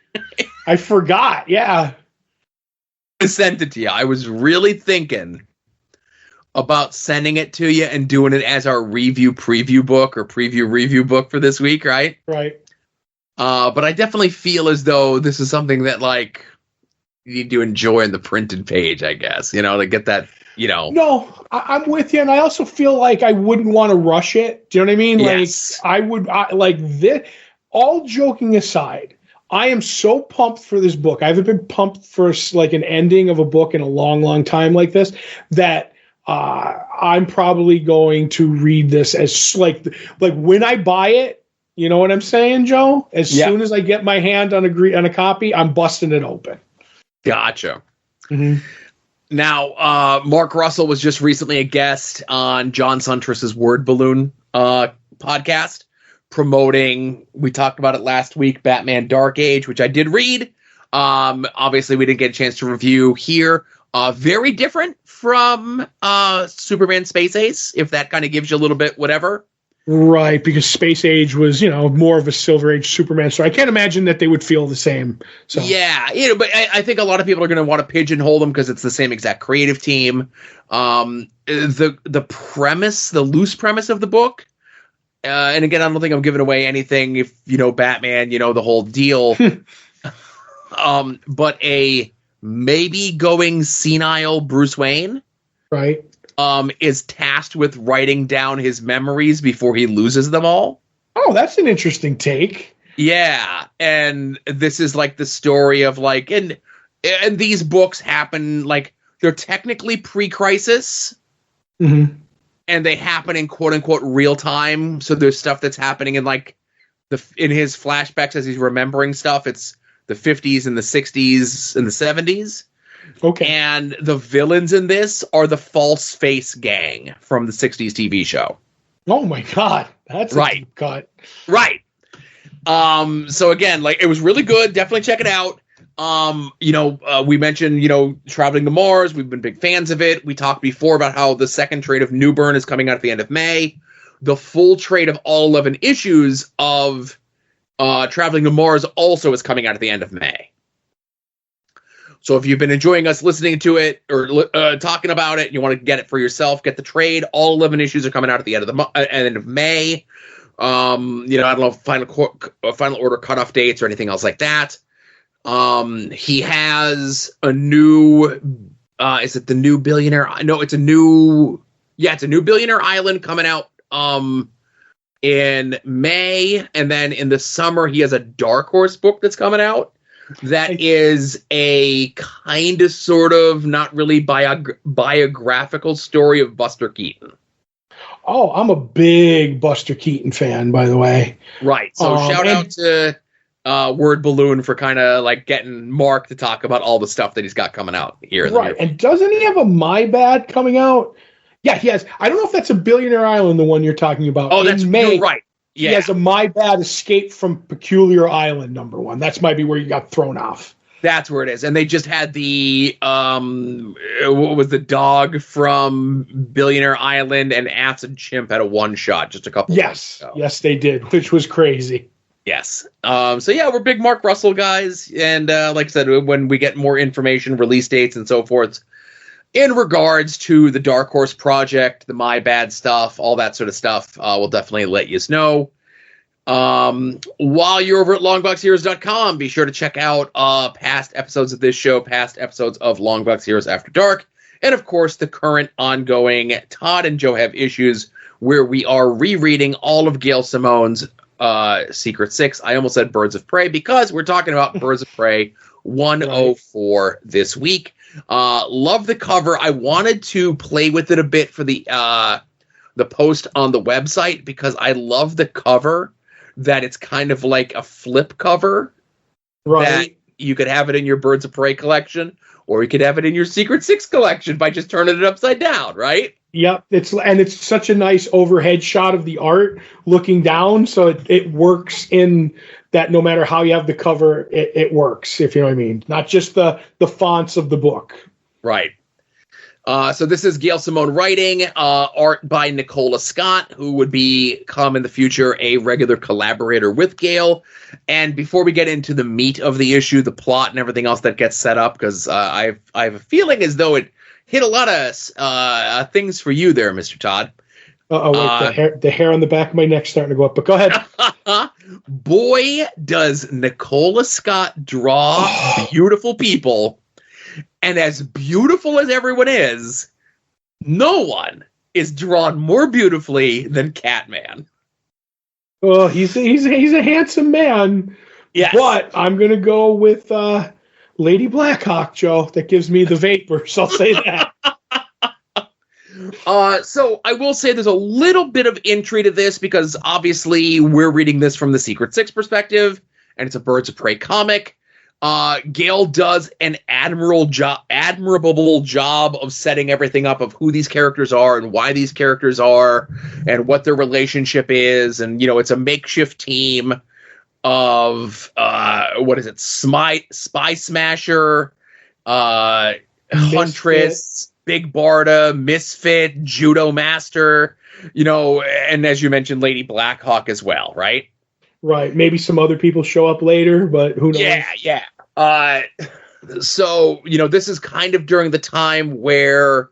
I forgot, yeah. I sent it to you. I was really thinking about sending it to you and doing it as our review preview book or preview review book for this week, right? Right. But I definitely feel as though this is something that, like, you need to enjoy on the printed page, I guess, you know, to get that, you know. No, I'm with you, and I also feel like I wouldn't want to rush it. Do you know what I mean? Yes. Like, this, all joking aside, I am so pumped for this book. I haven't been pumped for like an ending of a book in a long, long time like this, that I'm probably going to read this as like when I buy it, you know what I'm saying, Joe? As soon as I get my hand on a copy, I'm busting it open. Gotcha. Mm-hmm. Now, Mark Russell was just recently a guest on John Suntress's Word Balloon podcast, promoting, we talked about it last week, Batman Dark Age, which I did read. Obviously, we didn't get a chance to review here. Very different from Superman Space Ace, if that kind of gives you a little bit whatever. Right, because Space Age was, you know, more of a Silver Age Superman, so I can't imagine that they would feel the same. So. Yeah, you know, but I think a lot of people are going to want to pigeonhole them because it's the same exact creative team. The premise, the loose premise of the book, and again, I don't think I'm giving away anything if you know Batman, you know, the whole deal. But a maybe going senile Bruce Wayne, right, is tasked with writing down his memories before he loses them all. Oh, that's an interesting take. Yeah, and this is like the story of like, and these books happen like they're technically pre-crisis. Mm-hmm. And they happen in quote unquote real there's stuff that's happening in like in his flashbacks as he's remembering stuff. the 50s and the 60s and the 70s. Okay. And the villains in this are the False Face Gang from the 60s TV show. Oh my God. That's a deep cut. Right. So again, like, it was really good. Definitely check it out. We mentioned, Traveling to Mars. We've been big fans of it. We talked before about how the second trade of New Bern is coming out at the end of May. The full trade of all 11 issues of Traveling to Mars also is coming out at the end of May. So if you've been enjoying us listening to it or talking about it, and you want to get it for yourself, get the trade. All 11 issues are coming out at the end of May. I don't know final order cutoff dates or anything else like that. He has a new. Is it the new Billionaire? No, it's a new Billionaire Island coming out in May, and then in the summer he has a Dark Horse book that's coming out. That is a kind of, sort of, not really biographical story of Buster Keaton. Oh, I'm a big Buster Keaton fan, by the way. Right. So shout out to Word Balloon for kind of like getting Mark to talk about all the stuff that he's got coming out here. Right. And doesn't he have a My Bad coming out? Yeah, he has. I don't know if that's a Billionaire Island, the one you're talking about. Oh, that's May. You're right. Yeah. He has a My Bad Escape from Peculiar Island #1. That's might be where you got thrown off. That's where it is. And they just had the what was the dog from Billionaire Island, and Acid Chimp had a one shot just a couple months ago. Yes, they did, which was crazy. Yes. So yeah, we're big Mark Russell guys, and like I said, when we get more information, release dates and so forth, in regards to the Dark Horse project, the My Bad stuff, all that sort of stuff, we'll definitely let you know. While you're over at longboxheroes.com, be sure to check out past episodes of this show, past episodes of Longbox Heroes After Dark, and of course the current ongoing Todd and Joe Have Issues, where we are rereading all of Gail Simone's Secret Six. I almost said Birds of Prey because we're talking about Birds of Prey 104 this week. Love the cover. I wanted to play with it a bit for the post on the website because I love the cover, that it's kind of like a flip cover. Right. That you could have it in your Birds of Prey collection, or you could have it in your Secret Six collection by just turning it upside down, right? Yep. It's such a nice overhead shot of the art looking down, so it works in that no matter how you have the cover, it works, if you know what I mean. Not just the fonts of the book. Right. So this is Gail Simone writing, art by Nicola Scott, who would become in the future a regular collaborator with Gail. And before we get into the meat of the issue, the plot and everything else that gets set up, because I have a feeling as though it hit a lot of things for you there, Mr. Todd. Wait, the hair on the back of my neck's starting to go up, but go ahead. Boy, does Nicola Scott draw beautiful people. And as beautiful as everyone is, no one is drawn more beautifully than Catman. Oh, he's a handsome man. Yes. But I'm going to go with Lady Blackhawk, Joe. That gives me the vapors. I'll say that. So I will say there's a little bit of intrigue to this because obviously we're reading this from the Secret Six perspective, and it's a Birds of Prey comic. Gail does an admirable job of setting everything up of who these characters are and why these characters are and what their relationship is. And, it's a makeshift team of, Spy Smasher, Huntress, Big Barda, Misfit, Judo Master, and as you mentioned, Lady Blackhawk as well, right? Right. Maybe some other people show up later, but who knows? Yeah. So, this is kind of during the time where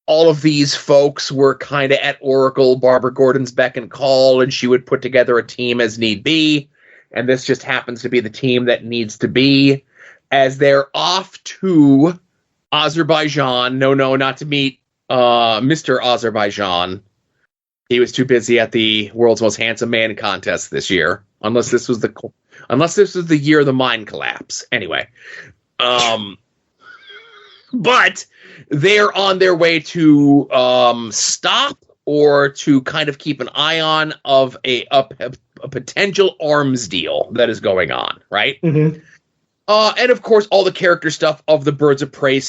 all of these folks were kind of at Oracle, Barbara Gordon's beck and call, and she would put together a team as need be. And this just happens to be the team that needs to be, as they're off to Azerbaijan. No, not to meet Mr. Azerbaijan. He was too busy at the World's Most Handsome Man contest this year. Unless this was the year of the mine collapse. Anyway, but they're on their way to stop or to kind of keep an eye on of a a potential arms deal that is going on, right? Mm-hmm. And of course, all the character stuff of the Birds of Prey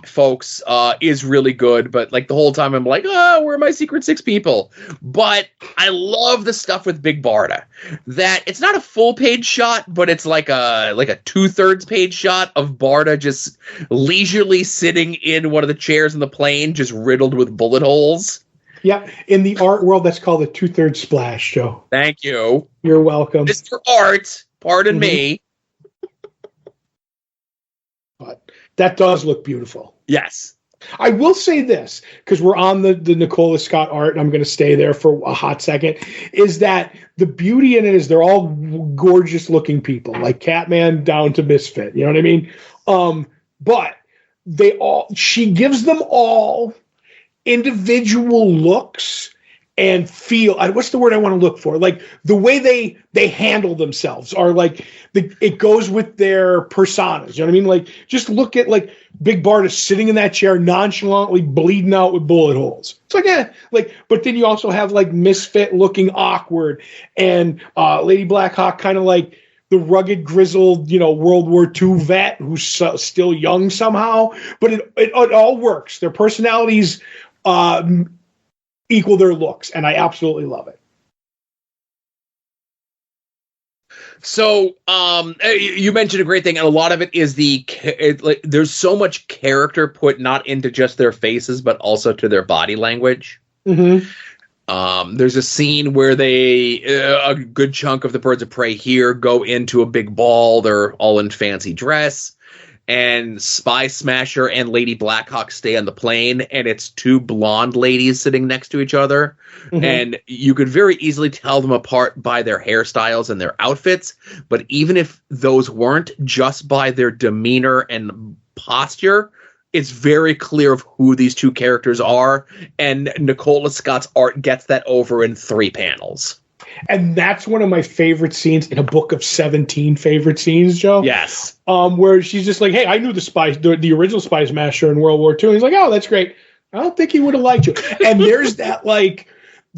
folks is really good. But like the whole time, I'm like, oh, where are my Secret Six people? But I love the stuff with Big Barda. That it's not a full page shot, but it's like a 2/3 page shot of Barda just leisurely sitting in one of the chairs in the plane, just riddled with bullet holes. Yeah, in the art world, that's called a 2/3 splash, Joe. Thank you. You're welcome. Mr. Art, pardon me. But that does look beautiful. Yes. I will say this, because we're on the Nicola Scott art, and I'm going to stay there for a hot second, is that the beauty in it is they're all gorgeous looking people, like Catman down to Misfit. You know what I mean? But she gives them all individual looks and feel. What's the word I want to look for? Like the way they handle themselves are like it goes with their personas. You know what I mean? Like just look at like Big Barda sitting in that chair nonchalantly bleeding out with bullet holes. It's like but then you also have like Misfit looking awkward and Lady Blackhawk kind of like the rugged, grizzled, World War II vet who's still young somehow. But it all works. Their personalities equal their looks, and I absolutely love it. So, you mentioned a great thing, and a lot of it is there's so much character put not into just their faces, but also to their body language. Mm-hmm. There's a scene where a good chunk of the Birds of Prey here go into a big ball. They're all in fancy dress. And Spy Smasher and Lady Blackhawk stay on the plane, and it's two blonde ladies sitting next to each other. Mm-hmm. And you could very easily tell them apart by their hairstyles and their outfits. But even if those weren't, just by their demeanor and posture, it's very clear of who these two characters are. And Nicola Scott's art gets that over in 3 panels. And that's one of my favorite scenes in a book of 17 favorite scenes, Joe. Yes. Where she's just like, hey, I knew the original Spy Smasher in World War II. And he's like, oh, that's great. I don't think he would have liked you. And there's that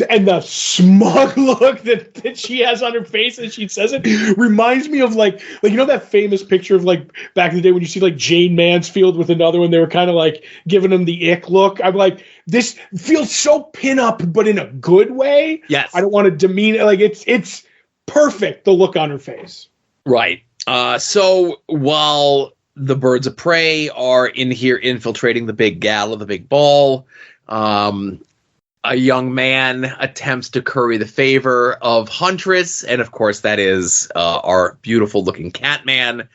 and the smug look that she has on her face as she says it reminds me of like that famous picture of like back in the day when you see like Jane Mansfield with another one, they were kind of like giving him the ick look. I'm like, this feels so pin up, but in a good way. Yes. I don't want to demean it. Like it's perfect, the look on her face. Right. So while the Birds of Prey are in here infiltrating the big gala, the big ball, a young man attempts to curry the favor of Huntress, and of course that is our beautiful-looking Catman.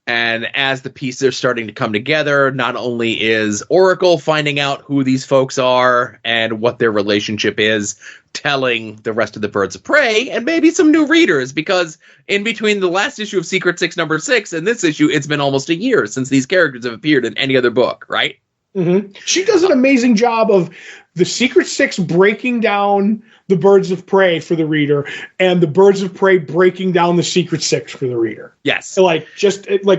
And as the pieces are starting to come together, not only is Oracle finding out who these folks are and what their relationship is, telling the rest of the Birds of Prey, and maybe some new readers, because in between the last issue of Secret Six #6 and this issue, it's been almost a year since these characters have appeared in any other book, right? Mm-hmm. She does an amazing job of the Secret Six breaking down the Birds of Prey for the reader, and the Birds of Prey breaking down the Secret Six for the reader. Yes. So like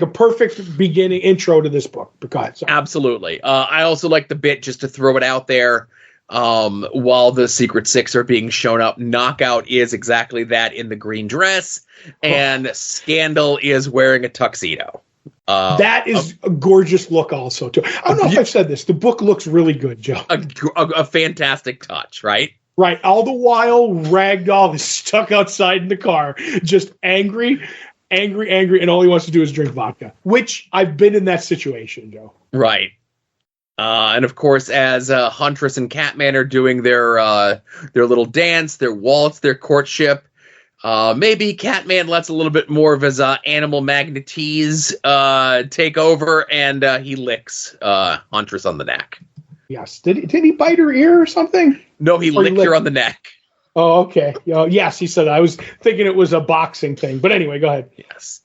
a perfect beginning intro to this book. Because absolutely. I also like the bit, just to throw it out there, while the Secret Six are being shown up, Knockout is exactly that in the green dress, and Scandal is wearing a tuxedo. That is a gorgeous look also, too. I don't know if I've said this. The book looks really good, Joe. A fantastic touch, right? Right. All the while, Ragdoll is stuck outside in the car, just angry, and all he wants to do is drink vodka, which I've been in that situation, Joe. Right. And of course, as Huntress and Catman are doing their little dance, their waltz, their courtship, maybe Catman lets a little bit more of his animal magnetes take over, and he licks Huntress on the neck. Yes. Did he bite her ear or something? No, he licked her on the neck. Oh, okay. Yes, he said that. I was thinking it was a boxing thing. But anyway, go ahead. Yes.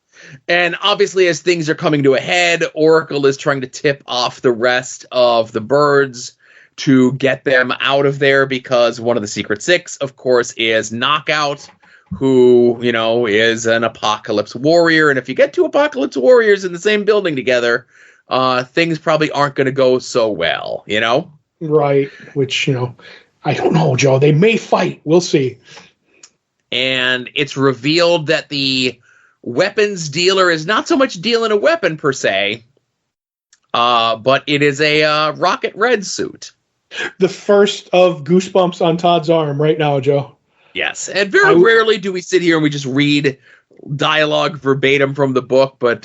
And obviously, as things are coming to a head, Oracle is trying to tip off the rest of the birds to get them out of there, because one of the Secret Six, of course, is Knockout, who, is an apocalypse warrior. And if you get two apocalypse warriors in the same building together, things probably aren't going to go so well, Right. Which, I don't know, Joe. They may fight. We'll see. and it's revealed that the weapons dealer is not so much dealing a weapon per se, but it is a Rocket Red suit. The first of goosebumps on Todd's arm right now, Joe. Yes, and very rarely do we sit here and we just read dialogue verbatim from the book, but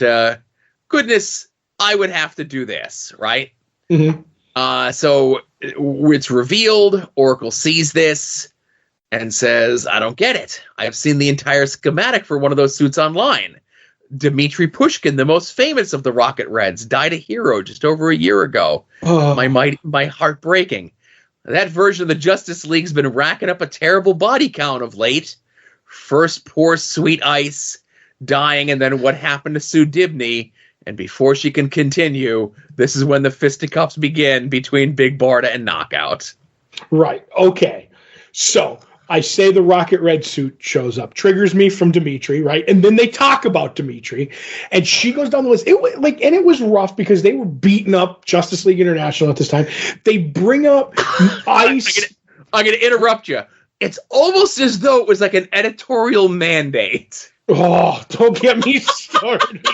goodness, I would have to do this, right? Mm-hmm. So it's revealed, Oracle sees this and says, I don't get it. I've seen the entire schematic for one of those suits online. Dmitry Pushkin, the most famous of the Rocket Reds, died a hero just over a year ago. Oh. My heart breaking. That version of the Justice League's been racking up a terrible body count of late. First poor Sweet Ice dying, and then what happened to Sue Dibney. And before she can continue, this is when the fisticuffs begin between Big Barda and Knockout. Right. Okay. So I say the Rocket Red suit shows up, triggers me from Dimitri, right? And then they talk about Dimitri, and she goes down the list. And it was rough because they were beating up Justice League International at this time. They bring up Ice. I'm going to interrupt you. It's almost as though it was like an editorial mandate. Oh, don't get me started.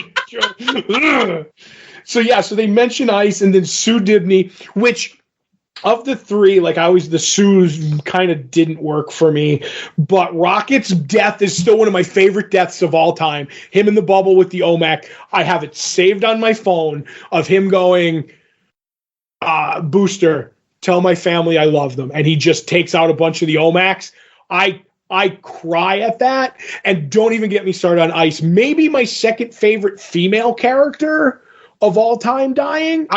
So they mention Ice and then Sue Dibney, which of the three, like I always, the Sue's kind of didn't work for me, but Rocket's death is still one of my favorite deaths of all time. Him in the bubble with the OMAC. I have it saved on my phone of him going, Booster, tell my family I love them. And he just takes out a bunch of the OMACs. I cry at that, and don't even get me started on Ice. Maybe my second favorite female character of all time dying.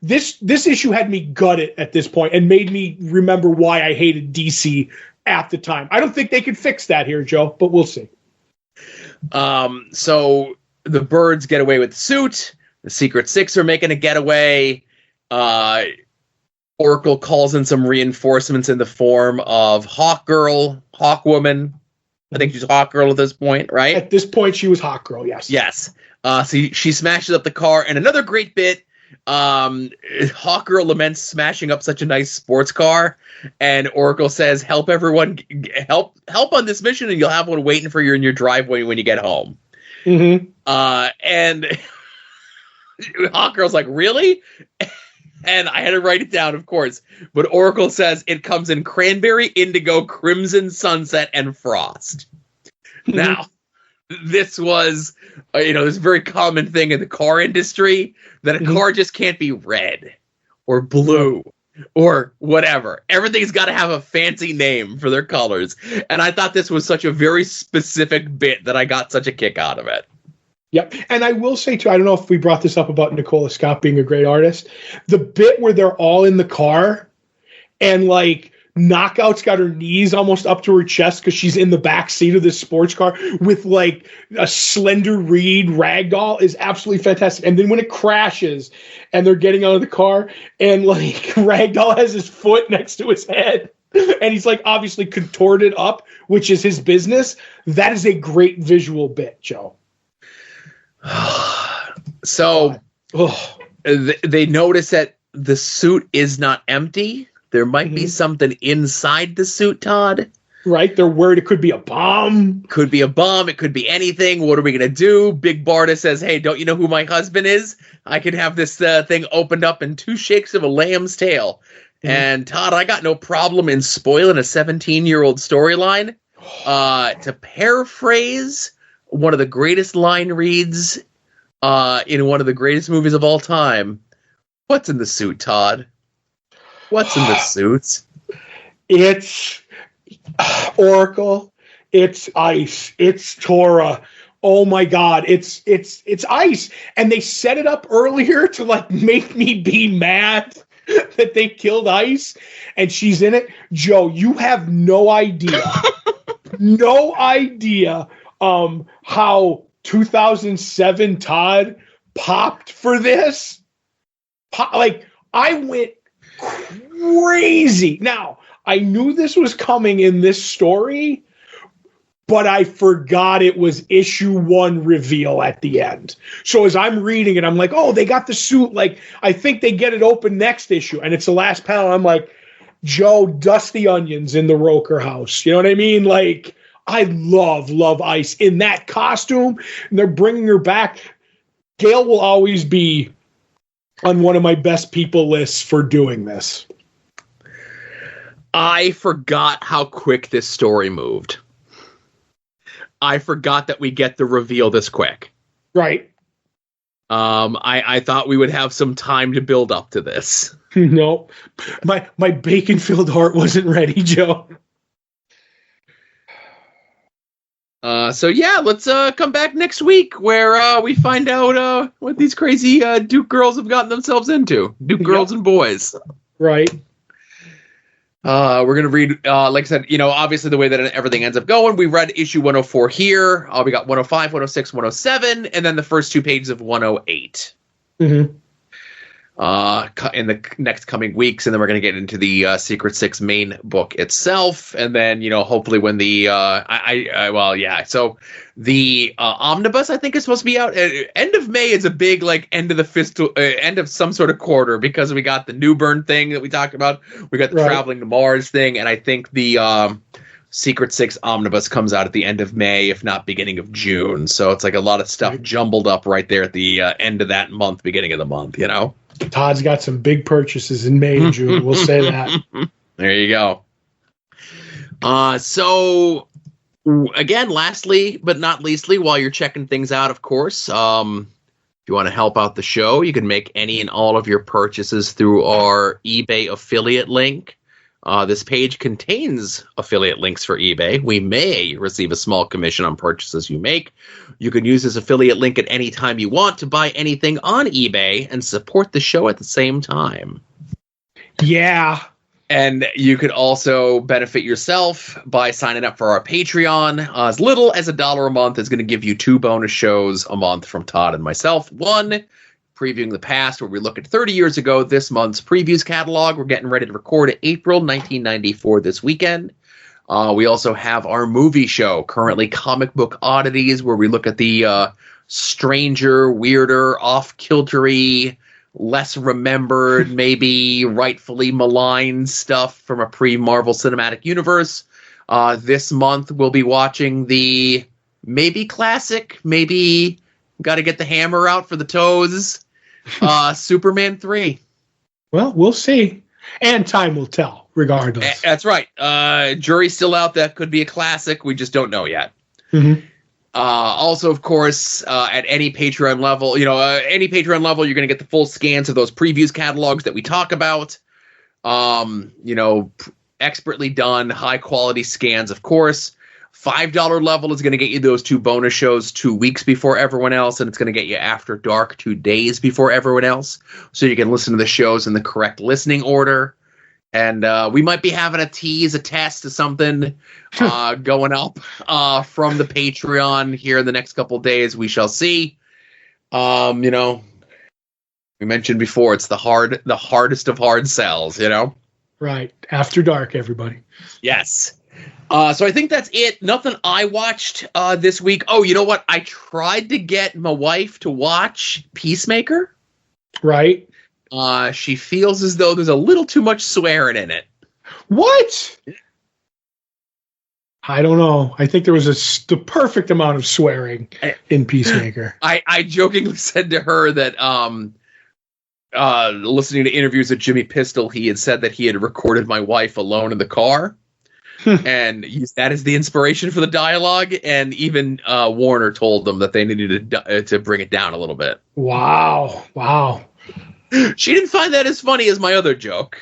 This issue had me gutted at this point and made me remember why I hated DC at the time. I don't think they could fix that here, Joe, but we'll see. So the Birds get away with the suit. The Secret Six are making a getaway. Oracle calls in some reinforcements in the form of Hawkwoman. I think she's Hawkgirl at this point, right? At this point, she was Hawkgirl, yes. Yes. So she smashes up the car. And another great bit, Hawkgirl laments smashing up such a nice sports car. And Oracle says, help everyone, help on this mission, and you'll have one waiting for you in your driveway when you get home. Mm-hmm. And Hawkgirl's like, really? And I had to write it down, of course. But Oracle says it comes in cranberry, indigo, crimson, sunset, and frost. Now, this was, this very common thing in the car industry, that a car just can't be red or blue or whatever. Everything's got to have a fancy name for their colors. And I thought this was such a very specific bit that I got such a kick out of it. Yep. And I will say, too, I don't know if we brought this up about Nicola Scott being a great artist. The bit where they're all in the car and, like, Knockout's got her knees almost up to her chest because she's in the back seat of this sports car with, like, a Slender Reed ragdoll is absolutely fantastic. And then when it crashes and they're getting out of the car and, like, Ragdoll has his foot next to his head and he's, like, obviously contorted up, which is his business, that is a great visual bit, Joe. So they notice that the suit is not empty. There might be something inside the suit, Todd. Right. They're worried it could be a bomb. Could be a bomb. It could be anything. What are we going to do? Big Barda says, hey, don't you know who my husband is? I could have this thing opened up in 2 shakes of a lamb's tail. And Todd, I got no problem in spoiling a 17-year-old storyline. To paraphrase one of the greatest line reads in one of the greatest movies of all time. What's in the suit, Todd? What's in the suit? It's Oracle. It's Ice. It's Tora. Oh my God. It's Ice. And they set it up earlier to, like, make me be mad that they killed Ice and she's in it. Joe, you have no idea. No idea how 2007 Todd popped for this. I went crazy. Now, I knew this was coming in this story, but I forgot it was issue 1 reveal at the end. So as I'm reading it, I'm like, oh, they got the suit. Like, I think they get it open next issue. And it's the last panel. I'm like, Joe, dust the onions in the Roker house. You know what I mean? Like, I love Ice in that costume, and they're bringing her back. Gail will always be on one of my best people lists for doing this. I forgot how quick this story moved. I forgot that we get the reveal this quick. Right. I thought we would have some time to build up to this. No, my bacon-filled heart wasn't ready, Joe. So yeah, let's come back next week where we find out what these crazy Duke girls have gotten themselves into. Duke girls and boys. Right. We're going to read, like I said, obviously the way that everything ends up going. We read issue 104 here. We got 105, 106, 107, and then the first 2 pages of 108. Mm-hmm. In the next coming weeks, and then we're going to get into the Secret Six main book itself, and then hopefully when the so the omnibus I think is supposed to be out end of May is a big end of the fiscal end of some sort of quarter, because we got the Newburn thing that we talked about, we got the Traveling to Mars thing, and I think the Secret Six omnibus comes out at the end of May, if not beginning of June. So it's like a lot of stuff jumbled up right there at the end of that month, beginning of the month, Todd's got some big purchases in May and June. We'll say that. There you go. So again, lastly but not leastly, while you're checking things out, of course, if you want to help out the show, you can make any and all of your purchases through our eBay affiliate link. This page contains affiliate links for eBay. We may receive a small commission on purchases you make. You can use this affiliate link at any time you want to buy anything on eBay and support the show at the same time. Yeah. And you could also benefit yourself by signing up for our Patreon. As little as $1 a month is going to give you 2 bonus shows a month from Todd and myself. One, previewing the past, where we look at 30 years ago, this month's previews catalog. We're getting ready to record April 1994 this weekend. We also have our movie show, currently Comic Book Oddities, where we look at the stranger, weirder, off-kiltery, less remembered, maybe rightfully maligned stuff from a pre-Marvel Cinematic Universe. This month, we'll be watching the maybe classic, maybe got to get the hammer out for the toes, Superman 3. Well, we'll see. And time will tell, regardless. That's right. Jury's still out. That could be a classic. We just don't know yet. Mm-hmm. Also, of course, at any Patreon level, you're going to get the full scans of those previews catalogs that we talk about. Expertly done, high quality scans, of course. $5 level is going to get you those 2 bonus shows 2 weeks before everyone else, and it's going to get you After Dark 2 days before everyone else, so you can listen to the shows in the correct listening order. And we might be having a test of something going up from the Patreon here in the next couple of days. We shall see. We mentioned before, it's the hardest of hard sells, Right. After Dark, everybody. Yes. So I think that's it. Nothing I watched this week. Oh, you know what? I tried to get my wife to watch Peacemaker. Right. She feels as though there's a little too much swearing in it. What? I don't know. I think there was the perfect amount of swearing in Peacemaker. I jokingly said to her that listening to interviews with Jimmy Pistol, he had said that he had recorded my wife alone in the car. And used that as the inspiration for the dialogue, and even Warner told them that they needed to bring it down a little bit. Wow. She didn't find that as funny as my other joke.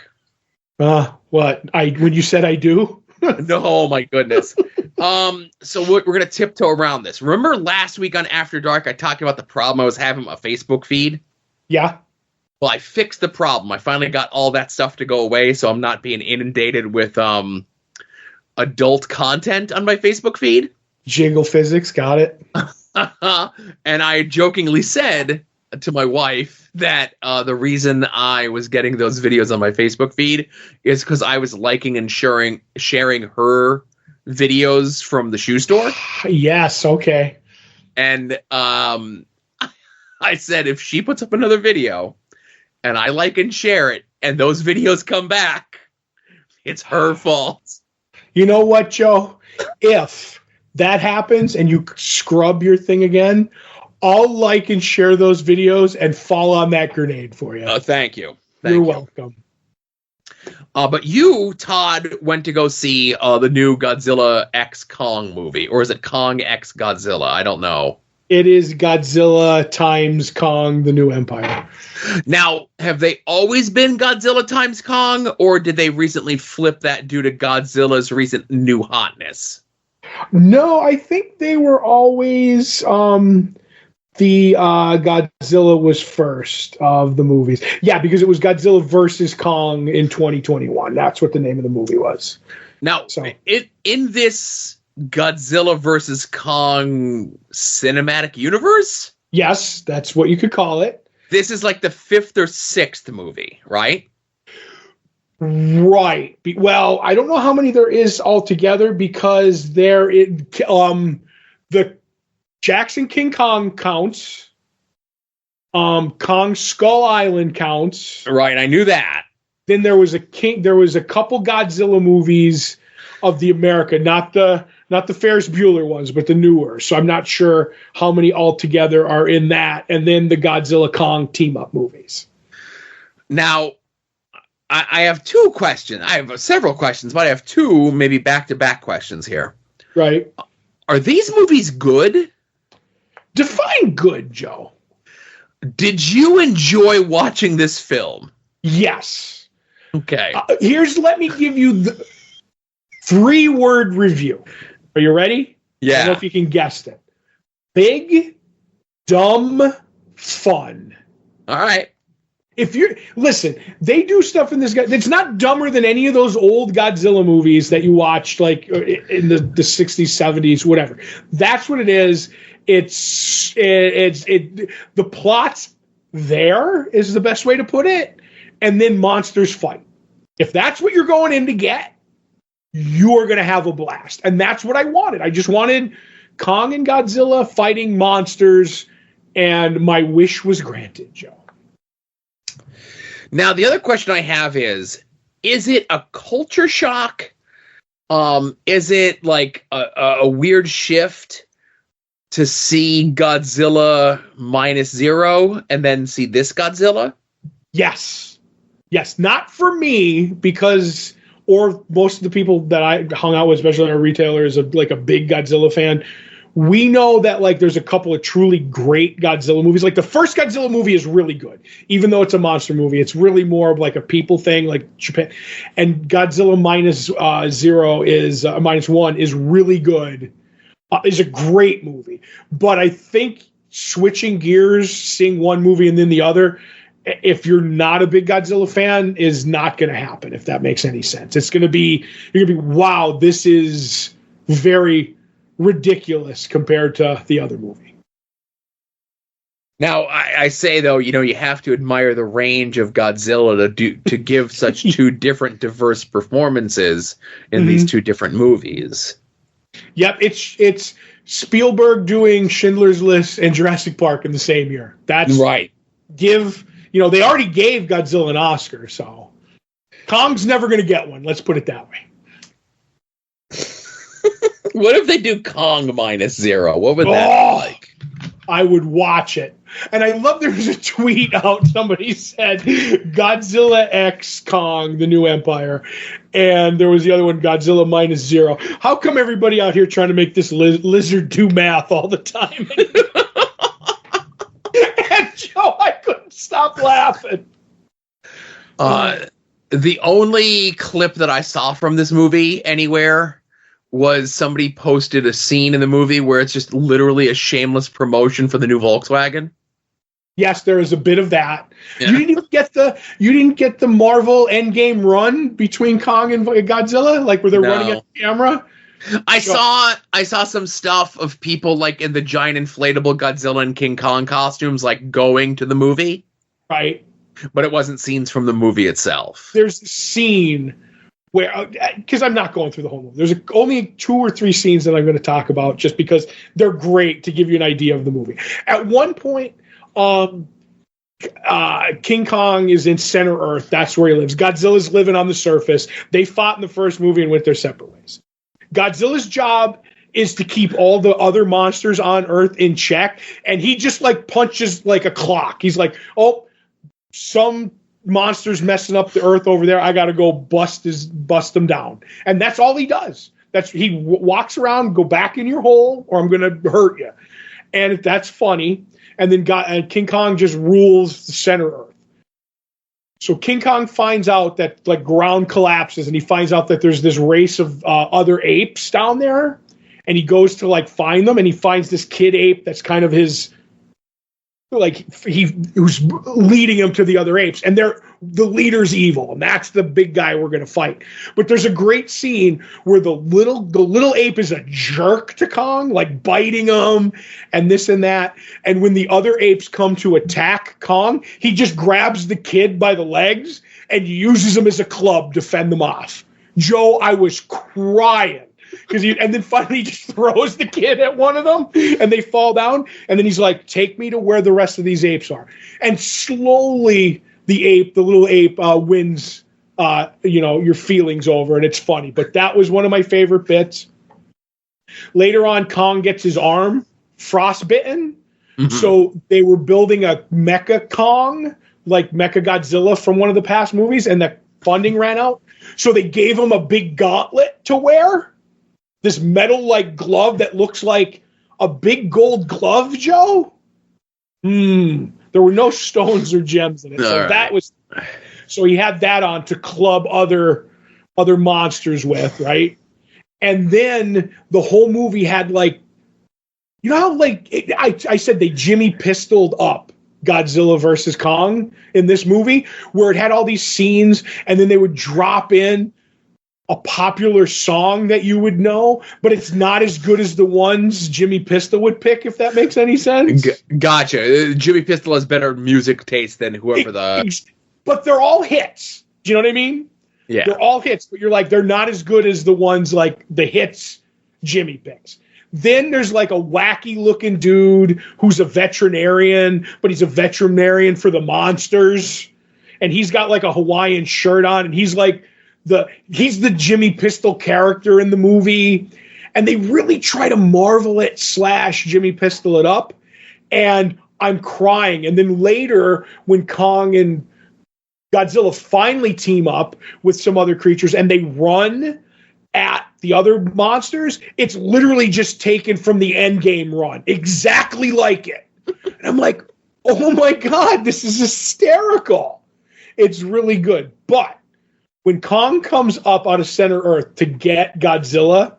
What? When you said I do? No, oh my goodness. So we're going to tiptoe around this. Remember last week on After Dark, I talked about the problem I was having with my Facebook feed? Yeah. Well, I fixed the problem. I finally got all that stuff to go away, so I'm not being inundated with adult content on my Facebook feed. Jingle physics, got it. And I jokingly said to my wife that the reason I was getting those videos on my Facebook feed is because I was liking and sharing her videos from the shoe store. Yes, okay. And I said, if she puts up another video and I like and share it and those videos come back, It's her fault. You know what, Joe? If that happens and you scrub your thing again, I'll like and share those videos and fall on that grenade for you. Thank you. You're welcome. But you, Todd, went to go see the new Godzilla X Kong movie. Or is it Kong X Godzilla? I don't know. It is Godzilla times Kong, the New Empire. Now, have they always been Godzilla times Kong, or did they recently flip that due to Godzilla's recent new hotness? No, I think they were always the Godzilla was first of the movies. Yeah, because it was Godzilla versus Kong in 2021. That's what the name of the movie was. Now, in this Godzilla versus Kong cinematic universe? Yes, that's what you could call it. This is like the 5th or 6th movie, right? Right. Well, I don't know how many there is altogether because the Jackson King Kong counts. Kong Skull Island counts. Right, I knew that. Then there was a couple Godzilla movies of the America, not the Ferris Bueller ones, but the newer. So I'm not sure how many altogether are in that. And then the Godzilla Kong team up movies. Now, I have 2 questions. I have several questions, but I have 2 maybe back-to-back questions here. Right. Are these movies good? Define good, Joe. Did you enjoy watching this film? Yes. Okay. Let me give you the 3-word review. Are you ready? Yeah. I don't know if you can guess it. Big, dumb, fun. All right. Listen, they do stuff in this guy. It's not dumber than any of those old Godzilla movies that you watched, like in the 60s, 70s, whatever. That's what it is. The plot's there is the best way to put it, and then monsters fight. If that's what you're going in to get, you're going to have a blast. And that's what I wanted. I just wanted Kong and Godzilla fighting monsters, and my wish was granted, Joe. Now, the other question I have is it a culture shock? Is it like a weird shift to see Godzilla -0 and then see this Godzilla? Yes. Not for me, because, or most of the people that I hung out with, especially in our retailer, is a big Godzilla fan. We know that there's a couple of truly great Godzilla movies. Like the first Godzilla movie is really good, even though it's a monster movie. It's really more of like a people thing, like Japan. And Godzilla -1 is really good. Is a great movie. But I think switching gears, seeing one movie and then the other, if you're not a big Godzilla fan, is not going to happen, if that makes any sense. You're going to be, wow, this is very ridiculous compared to the other movie. Now, I say, though, you have to admire the range of Godzilla to give such 2 different, diverse performances in these 2 different movies. Yep, it's Spielberg doing Schindler's List and Jurassic Park in the same year. That's right. They already gave Godzilla an Oscar, so Kong's never going to get one. Let's put it that way. What if they do Kong -0? What would that be like? I would watch it. And I love there was a tweet out. Somebody said Godzilla X Kong, the New Empire. And there was the other one, Godzilla -0. How come everybody out here trying to make this lizard do math all the time? And Joe, I couldn't stop laughing. The only clip that I saw from this movie anywhere was somebody posted a scene in the movie where it's just literally a shameless promotion for the new Volkswagen. Yes, there is a bit of that. Yeah. You didn't get the Marvel Endgame run between Kong and Godzilla, like where they're running at the camera. I saw some stuff of people in the giant inflatable Godzilla and King Kong costumes going to the movie. Right. But it wasn't scenes from the movie itself. There's a scene where, because I'm not going through the whole movie. There's only 2 or 3 scenes that I'm going to talk about just because they're great to give you an idea of the movie. At one point, King Kong is in Center Earth. That's where he lives. Godzilla's living on the surface. They fought in the first movie and went their separate ways. Godzilla's job is to keep all the other monsters on Earth in check, and he just like punches like a clock. He's like, oh, some monster's messing up the Earth over there. I got to go bust them down. And that's all he does. He walks around, go back in your hole, or I'm going to hurt you. And that's funny. And then King Kong just rules the Center Earth. So King Kong finds out that like ground collapses, and he finds out that there's this race of other apes down there, and he goes to like find them, and he finds this kid ape that's kind of his, like who's leading him to the other apes, and the leader's evil, and that's the big guy we're going to fight. But there's a great scene where the little ape is a jerk to Kong, like biting him and this and that. And when the other apes come to attack Kong, he just grabs the kid by the legs and uses him as a club to fend them off. Joe, I was crying. And then finally he just throws the kid at one of them and they fall down. And then he's like, take me to where the rest of these apes are. And slowly the little ape wins, your feelings over. And it's funny. But that was one of my favorite bits. Later on, Kong gets his arm frostbitten. Mm-hmm. So they were building a Mecha Kong, like Mecha Godzilla from one of the past movies. And the funding ran out. So they gave him a big gauntlet to wear. This metal-like glove that looks like a big gold glove, Joe. There were no stones or gems in it. So that was. So he had that on to club other monsters with, right? And then the whole movie had like, you know how like I said they Jimmy Pistoled up Godzilla versus Kong in this movie, where it had all these scenes, and then they would drop in a popular song that you would know, but it's not as good as the ones Jimmy Pistol would pick, if that makes any sense. Gotcha. Jimmy Pistol has better music taste than whoever But they're all hits. Do you know what I mean? Yeah. They're all hits, but you're like, they're not as good as the ones like the hits Jimmy picks. Then there's like a wacky looking dude who's a veterinarian, but he's a veterinarian for the monsters. And he's got like a Hawaiian shirt on, and he's like, he's the Jimmy Pistol character in the movie, and they really try to Marvel it / Jimmy Pistol it up, and I'm crying. And then later, when Kong and Godzilla finally team up with some other creatures and they run at the other monsters, it's literally just taken from the Endgame run, exactly like it. And I'm like, oh my God, this is hysterical. It's really good. But when Kong comes up out of Center Earth to get Godzilla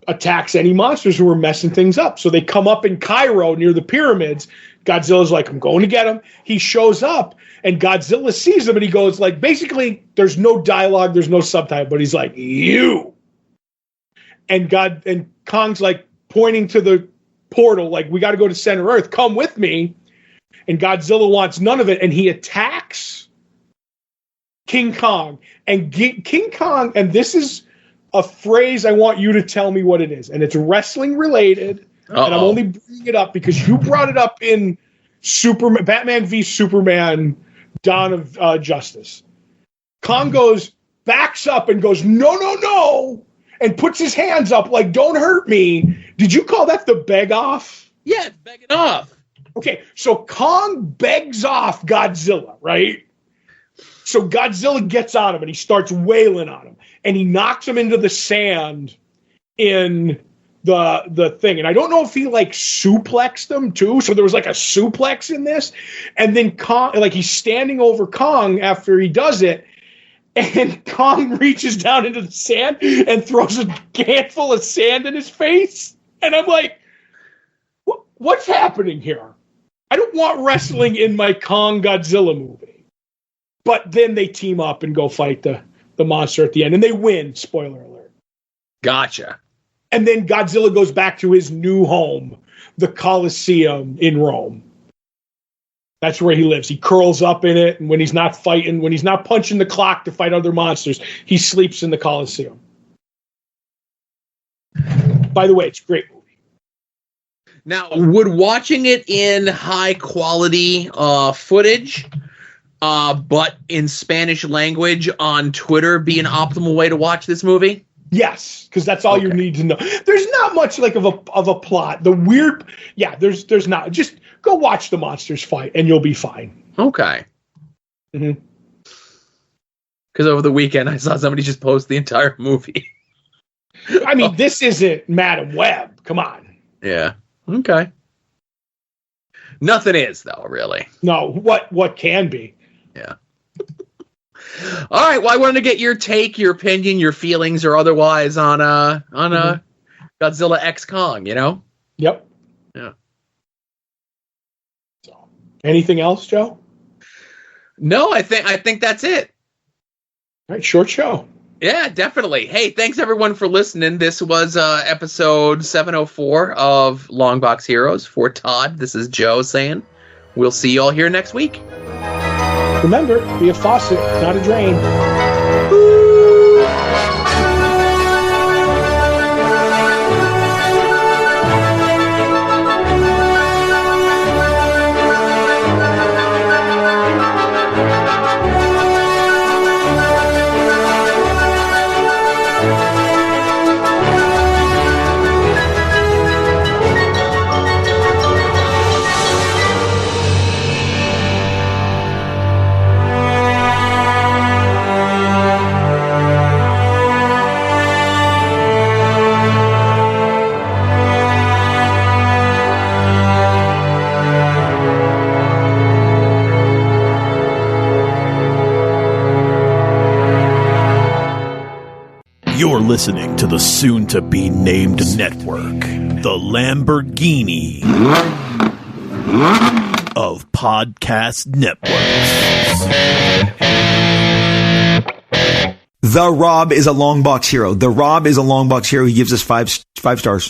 attacks any monsters who are messing things up. So they come up in Cairo near the pyramids. Godzilla's like, I'm going to get him. He shows up, and Godzilla sees him, and he goes like, basically, there's no dialogue, there's no subtitle, but he's like, you. And Kong's like pointing to the portal, like, we got to go to Center Earth. Come with me. And Godzilla wants none of it, and he attacks King Kong. And King Kong, and this is a phrase I want you to tell me what it is, and it's wrestling related. And I'm only bringing it up because you brought it up in Batman v Superman: Dawn of Justice. Kong backs up and goes, no, and puts his hands up like, don't hurt me. Did you call that the beg off? Yeah, begging off. Okay, so Kong begs off Godzilla, right? So Godzilla gets on him and he starts wailing on him, and he knocks him into the sand in the thing. And I don't know if he like suplexed him too. So there was like a suplex in this. And then Kong, like he's standing over Kong after he does it. And Kong reaches down into the sand and throws a handful of sand in his face. And I'm like, what's happening here? I don't want wrestling in my Kong Godzilla movie. But then they team up and go fight the monster at the end. And they win, spoiler alert. Gotcha. And then Godzilla goes back to his new home, the Colosseum in Rome. That's where he lives. He curls up in it, and when he's not fighting, when he's not punching the clock to fight other monsters, he sleeps in the Colosseum. By the way, it's a great movie. Now, would watching it in high quality footage, but in Spanish language on Twitter be an optimal way to watch this movie? Yes, because that's all you need to know. There's not much like of a plot. The weird, there's not. Just go watch the monsters fight, and you'll be fine. Okay. Mm-hmm. Because over the weekend, I saw somebody just post the entire movie. I mean, this isn't Madam Web. Come on. Yeah. Okay. Nothing is, though, really. No, what can be? Yeah. All right. Well, I wanted to get your take, your opinion, your feelings, or otherwise on Godzilla X Kong. You know. Yep. Yeah. So, anything else, Joe? No, I think that's it. All right, short show. Yeah, definitely. Hey, thanks everyone for listening. This was episode 704 of Longbox Heroes. For Todd, this is Joe saying we'll see you all here next week. Remember, be a faucet, not a drain. You're listening to the soon-to-be-named network, the Lamborghini of podcast networks. The Rob is a Longbox hero. The Rob is a Longbox hero. He gives us five stars.